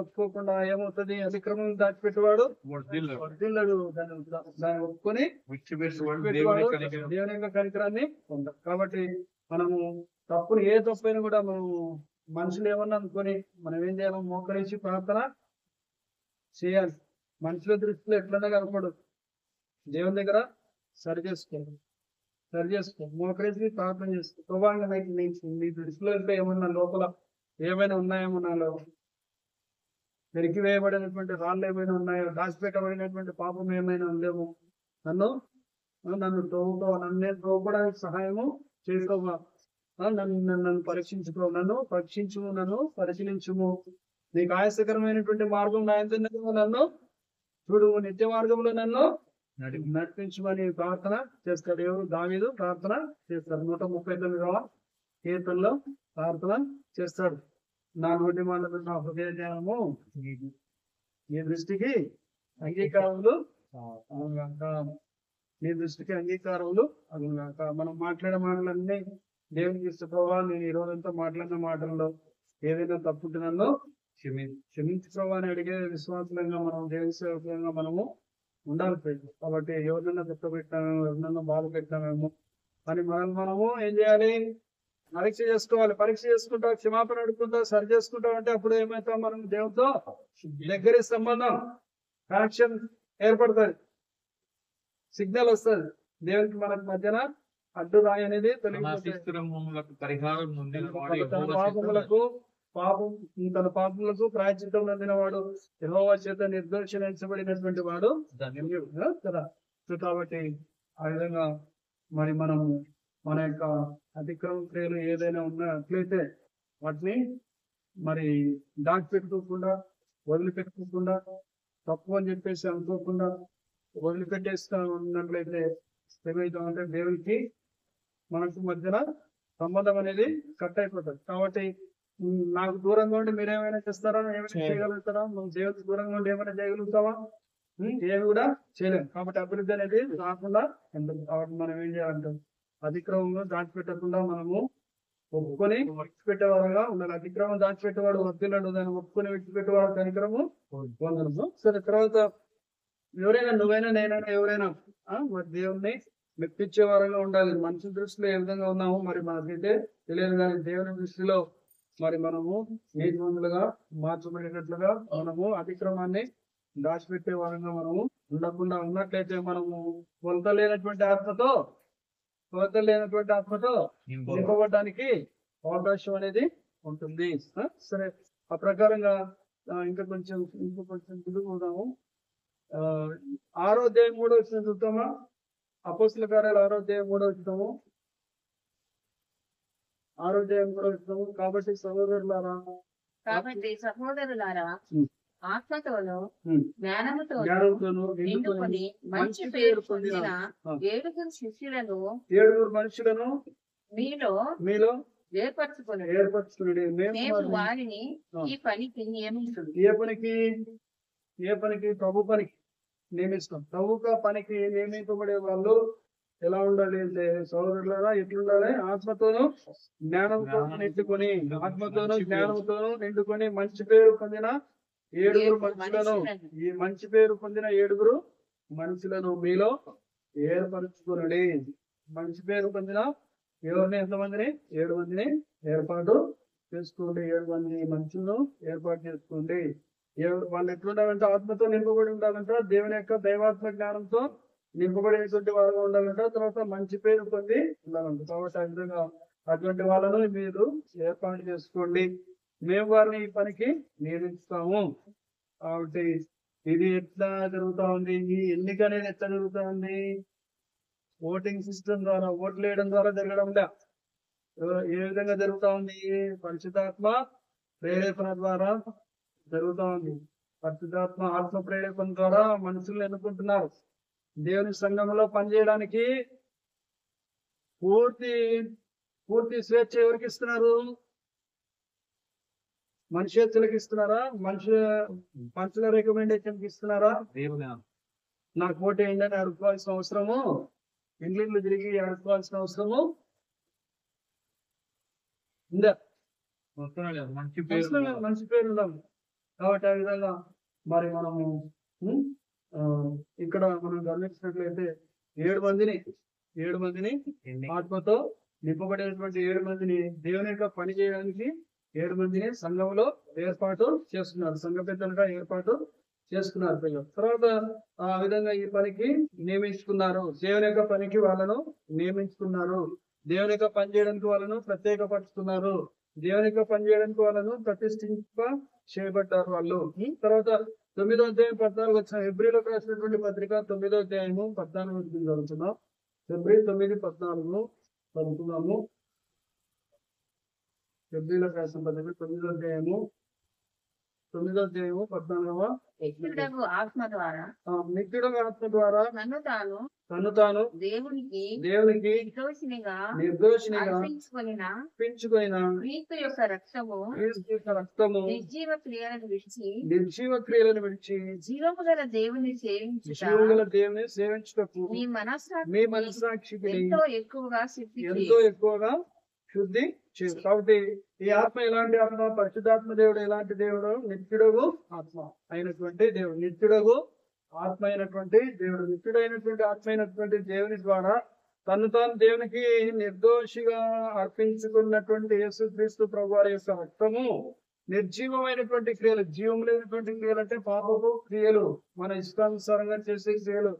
ఒప్పుకోకుండా ఏమవుతుంది? అతిక్రమం దాచిపెట్టేవాడు వర్ధిల్లడు. దాన్ని ఒప్పుకొని దేవుని యొక్క కనికరాన్ని పొందాం. కాబట్టి మనము తప్పుని, ఏ తప్పైనా కూడా మనము మనుషులు ఏమన్నా అనుకొని మనం ఏం చేయాలి? మోకరించి ప్రార్థన చేయాలి. మనుషుల దృష్టిలో ఎట్లన్నా కనపడు, దేవుని దగ్గర సరి చేసుకో. మోకరించి ప్రార్థన చేసుకో. ప్రభావంగా నీ దృష్టిలో ఇంకా ఏమన్నా లోపల ఏమైనా ఉన్నాయేమో, నాలో పెరికి వేయబడినటువంటి రాళ్ళు ఏమైనా ఉన్నాయో, దాచిపెట్టబడినటువంటి పాపం ఏమైనా ఉందేమో, నన్ను తోవుకో, నన్ను తోపడానికి సహాయము చేసుకోవా. నన్ను పరీక్షించుకో, నన్ను పరిశీలించుము. నీకు ఆయాసకరమైనటువంటి మార్గం నాయందున్నదేమో, నన్ను చూడు, నిత్య మార్గంలో నన్ను నడిపించమని ప్రార్థన చేస్తాడు. ఎవరు? దావీదు ప్రార్థన చేస్తాడు. 139వ కీర్తనలో ప్రార్థన చేస్తాడు. నా నోటి మాటలు, నా హృదయ జ్ఞానము నీ దృష్టికి అంగీకారములు అగుగాక. మనం మాట్లాడే మాటలన్నీ దేవునికి ఇష్ట. ప్రభావ, నేను ఈ రోజంతా మాట్లాడిన మాటల్లో ఏదైనా తప్పుంటే నన్ను క్షమించు ప్రభావ అని అడిగే విశ్వాసంగా మనం, దేవుని సేవకులంగా మనము ఉండాలి ప్రియులు. కాబట్టి ఎవరినైనా పెట్టామేమో, ఎవరినైనా బాధ పెట్టామేమో అని మనము ఏం చేయాలి? పరీక్ష చేసుకోవాలి. పరీక్ష చేసుకుంటా, క్షమాపణ అడుగుకుంటా, సరి చేసుకుంటా అంటే అప్పుడు ఏమవుతాం? మనం దేవుడితో దగ్గర సంబంధం, కనెక్షన్ ఏర్పడుతుంది, సిగ్నల్ వస్తుంది. దేవునికి మనకు మధ్యన అడ్డు రాయి అనేది పరిహారం తన పాపములకు ప్రాయశ్చిత్తం పొందినవాడు యెహోవా చేత నిర్దోషించబడినటువంటి వాడు కదా. కాబట్టి ఆ విధంగా మరి మనము మన యొక్క అతిక్రమ క్రియలు ఏదైనా ఉన్నట్లయితే వాటిని మరి దాచిపెట్టుకోకుండా, వదిలిపెట్టుకోకుండా, తప్పు అని చెప్పేసి అనుకోకుండా వదిలిపెట్టేస్తా ఉన్నట్లయితే ఏమవుతామంటే దేవునికి మనకు మధ్యన సంబంధం అనేది కట్ అయిపోతుంది. కాబట్టి నాకు దూరంగా ఉండి మీరేమైనా చేస్తారా? ఏమైనా చేయగలుగుతారా? నువ్వు దేవుడికి దూరంగా ఉండి ఏమైనా చేయగలుగుతావా? ఏమి కూడా చేయలేము. కాబట్టి అభివృద్ధి అనేది రాకుండా ఉంటుంది. కాబట్టి మనం ఏం చేయాలంటే అతిక్రమంలో దాచిపెట్టకుండా మనము ఒప్పుకొని విడిచిపెట్టేవారుగా ఉండాలి. అతిక్రమం దాచిపెట్టేవాడు వర్తిల్లాడు, దాన్ని ఒప్పుకొని విడిచిపెట్టేవాడు కనికరము పొందడము. సరే, తర్వాత ఎవరైనా నువ్వైనా నేనైనా ఎవరైనా మరి దేవుణ్ణి మెప్పించే వారంగా ఉండాలి. మనిషి దృష్టిలో ఏ విధంగా ఉన్నామో మరి మనకైతే తెలియదు, కానీ దేవుని దృష్టిలో మరి మనము నీతిమంతులుగా మార్చబడినట్లుగా మనము అతిక్రమాన్ని దాచిపెట్టే వారంగా మనము ఉండకుండా ఉన్నట్లయితే మనము కొలత లేనటువంటి ఆత్మతో నింపబడడానికి అవకాశం అనేది ఉంటుంది. సరే, ఆ ప్రకారంగా ఇంకా కొంచెం ముందుకు పోదాము. 6వ అధ్యాయం 3వ వచనం చూద్దామా? అపోస్తల కార్యాలు 6వ అధ్యాయం 3వ వచనము. 6వ అధ్యాయం 3వ వచనము. కాబట్టి సహోదరులారా ఆత్మతోను జ్ఞానముతోను నిండుకొని మంచి పేరు పొందిన 7 శిష్యులను మనుషులను మీలో ఏర్పరచుకుని మేము వారిని ఈ పనికి నియమించుడు. ఏ పనికి? ప్రభు పనికి నియమిస్తాం. ప్రభుగా పనికి నియమింపబడే వాళ్ళు ఎలా ఉండాలి అంటే సోదరులారా ఎట్లుండాలి? ఆత్మతోను జ్ఞానంతోను నిండుకొని మంచి పేరు పొందిన 7 మనుషులను, ఈ మంచి పేరు పొందిన 7 మనుషులను మీలో ఏర్పరచుకునండి. మంచి పేరు పొందిన ఎవరిని? ఎంతమందిని? 7 మందిని ఏర్పాటు చేసుకోండి. 7 మంది మనుషులను ఏర్పాటు చేసుకోండి. వాళ్ళు ఎట్లుండాలంటే ఆత్మతో నింపబడి ఉండాలంట, దేవుని యొక్క దైవాత్మ జ్ఞానంతో నింపబడేటువంటి వారుగా ఉండాలంట, తర్వాత మంచి పేరు పొంది ఉండాలంట. కాబట్టి ఆ విధంగా అటువంటి వాళ్ళను మీరు ఏర్పాటు చేసుకోండి. మేము వారిని ఈ పనికి నియమిస్తాము. కాబట్టి ఇది ఎట్లా జరుగుతా ఉంది? ఈ ఎన్నిక అనేది ఎట్లా జరుగుతా ఉంది? ఓటింగ్ సిస్టమ్ ద్వారా, ఓట్లు వేయడం ద్వారా జరగడం లే. ఏ విధంగా జరుగుతా ఉంది? పరిశుద్ధాత్మ ప్రేరేపణ ద్వారా జరుగుతా ఉంది. పరిశుద్ధాత్మ ఆత్మ ప్రేరేపణ ద్వారా మనుషులను ఎన్నుకుంటున్నారు. దేవుని సంఘంలో పనిచేయడానికి పూర్తి స్వేచ్ఛ ఎవరికి ఇస్తున్నారు? మనిషి చేతులకు ఇస్తున్నారా? మనుషుల రికమెండేషన్ ఇస్తున్నారా? నాకు ఓటు ఏంటని అడుక్కోవాల్సిన అవసరము, ఇంగ్లీష్లో తిరిగి అడుక్కోవాల్సిన అవసరము ఉందా? మంచి పేరు ఉండాలి. కాబట్టి ఆ విధంగా మరి మనము ఇక్కడ మనం గమనించినట్లయితే 7 మందిని ఆత్మతో నింపబడేటువంటి 7 మందిని దేవుని యొక్క పని చేయడానికి 7 మందిని సంఘంలో ఏర్పాటు చేస్తున్నారు. సంఘ పెద్దలుగా ఏర్పాటు చేసుకున్నారు పిల్లలు. తర్వాత ఆ విధంగా ఈ పనికి నియమించుకున్నారు. దేవుని యొక్క పనికి వాళ్ళను నియమించుకున్నారు. దేవుని యొక్క పని చేయడానికి వాళ్ళను ప్రత్యేకపరుచుకున్నారు. దేవుని యొక్క పని చేయడానికి వాళ్ళను ప్రతిష్ఠింప చేయబడ్డారు వాళ్ళు. తర్వాత 9వ అధ్యాయం 14 వచ్చిన హెబ్రీలకు రాసినటువంటి పత్రిక 9వ అధ్యాయము 14 చదువుతున్నాం. ఫిబ్రవరి 9:14 చదువుతున్నాము. హెబ్రీలకు రాసిన పత్రిక 9వ అధ్యాయము 14వ నిత్యుడగు ఆత్మ ద్వారా తను తాను దేవునికి నిర్దోషినిగా అర్పించుకొనిన క్రీస్తు యొక్క రక్తము నిర్జీవ క్రియలను విడిచి జీవము గల దేవుని సేవించుటకు మీ మనస్సాక్షికి ఎంతో ఎక్కువగా శుద్ధి చేసు. కాబట్టి ఈ ఆత్మ ఎలాంటి ఆత్మ? పరిశుద్ధాత్మ దేవుడు ఎలాంటి దేవుడు? నిత్యుడగు ఆత్మ అయినటువంటి దేవుడు. నిత్యుడగు ఆత్మ అయినటువంటి దేవుడు, నిత్యుడైనటువంటి ఆత్మ అయినటువంటి దేవుని ద్వారా తను తాను దేవునికి నిర్దోషిగా అర్పించుకున్నటువంటి యేసుక్రీస్తు ప్రభు వారి యొక్క రక్తము నిర్జీవమైనటువంటి క్రియలు, జీవం లేనటువంటి క్రియలు అంటే పాపపు క్రియలు, మన ఇష్టానుసారంగా చేసే క్రియలు,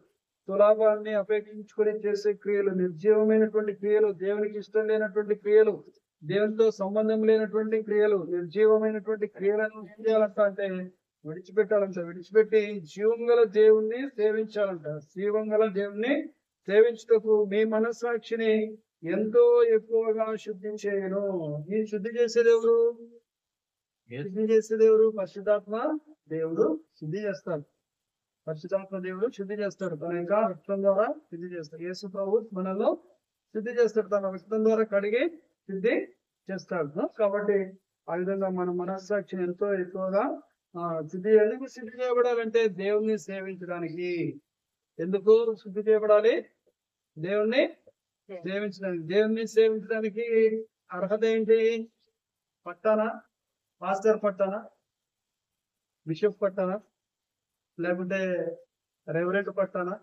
సులాభాన్ని అపేక్షించుకొని చేసే క్రియలు, నిర్జీవమైనటువంటి క్రియలు, దేవునికి ఇష్టం లేనటువంటి క్రియలు, దేవునితో సంబంధం లేనటువంటి క్రియలు, నిర్జీవమైనటువంటి క్రియలను ఏం చేయాలంట అంటే విడిచిపెట్టాలంట. విడిచిపెట్టి జీవం గల దేవుణ్ణి సేవించాలంట. జీవం గల దేవుణ్ణి సేవించుటకు మీ మనస్సాక్షిని ఎంతో ఎక్కువగా శుద్ధి చేయను. ఈ శుద్ధి చేసేది ఎవరు? శుద్ధి చేసేది ఎవరు? పరిశుద్ధాత్మ దేవుడు శుద్ధి చేస్తాడు. పరిశుద్ధాత్మ దేవుడు శుద్ధి చేస్తాడు. తన యొక్క రక్తం ద్వారా శుద్ధి చేస్తాడు. యేసు ప్రభు మనలో శుద్ధి చేస్తాడు. తన రక్తం ద్వారా కడిగి శుద్ధి చేస్తాడు. కాబట్టి ఆ విధంగా మన మనస్సాక్షిని ఎంతో ఎక్కువగా శుద్ధి. ఎందుకు శుద్ధి చేయబడాలంటే దేవుణ్ణి సేవించడానికి. ఎందుకు శుద్ధి చేయబడాలి? దేవుణ్ణి సేవించడానికి. దేవుణ్ణి సేవించడానికి అర్హత ఏంటి? పట్టానా? మాస్టర్ పట్టానా? బిషప్ పట్టానా? లేకుంటే రెవరెంట్ పట్టానా?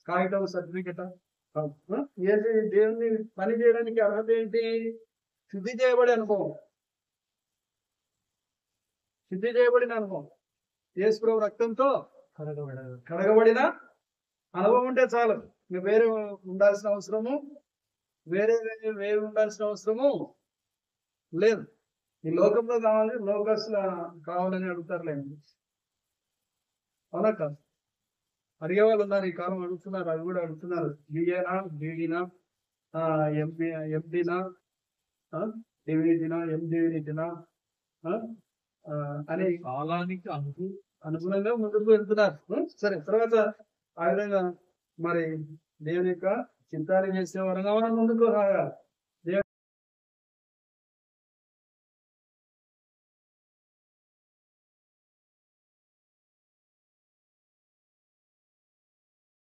కాగితం సర్టిఫికెటా? ఏంటి? దేవుణ్ణి పని చేయడానికి అర్హత ఏంటి? శుద్ధి చేయబడి అనుభవం. శుద్ధి చేయబడిన అనుభవం. యేసు ప్రభు రక్తంతో కడగబడిన అనుభవం ఉంటే చాలు. ఇంకా వేరే ఉండాల్సిన అవసరము వేరే ఉండాల్సిన అవసరము లేదు. ఈ లోకంలో కావాలి, లోకస్లో కావాలని అడుగుతారులేండి. అవునా కాదు? అడిగే వాళ్ళు ఉన్నారు, ఈ కాలం అడుగుతున్నారు, అవి కూడా అడుగుతున్నారు. బిఏనా, బీడీనా, ఎండీనా, డివిడినా, ఎండివిడినా అని కాలానికి అనుగుణంగా ముందుకు వెళ్తున్నారు. సరే, తర్వాత ఆ విధంగా మరి దేవుని యొక్క చింతాన్ని చేసే వరంగా మనం ముందుకు రాగాలి.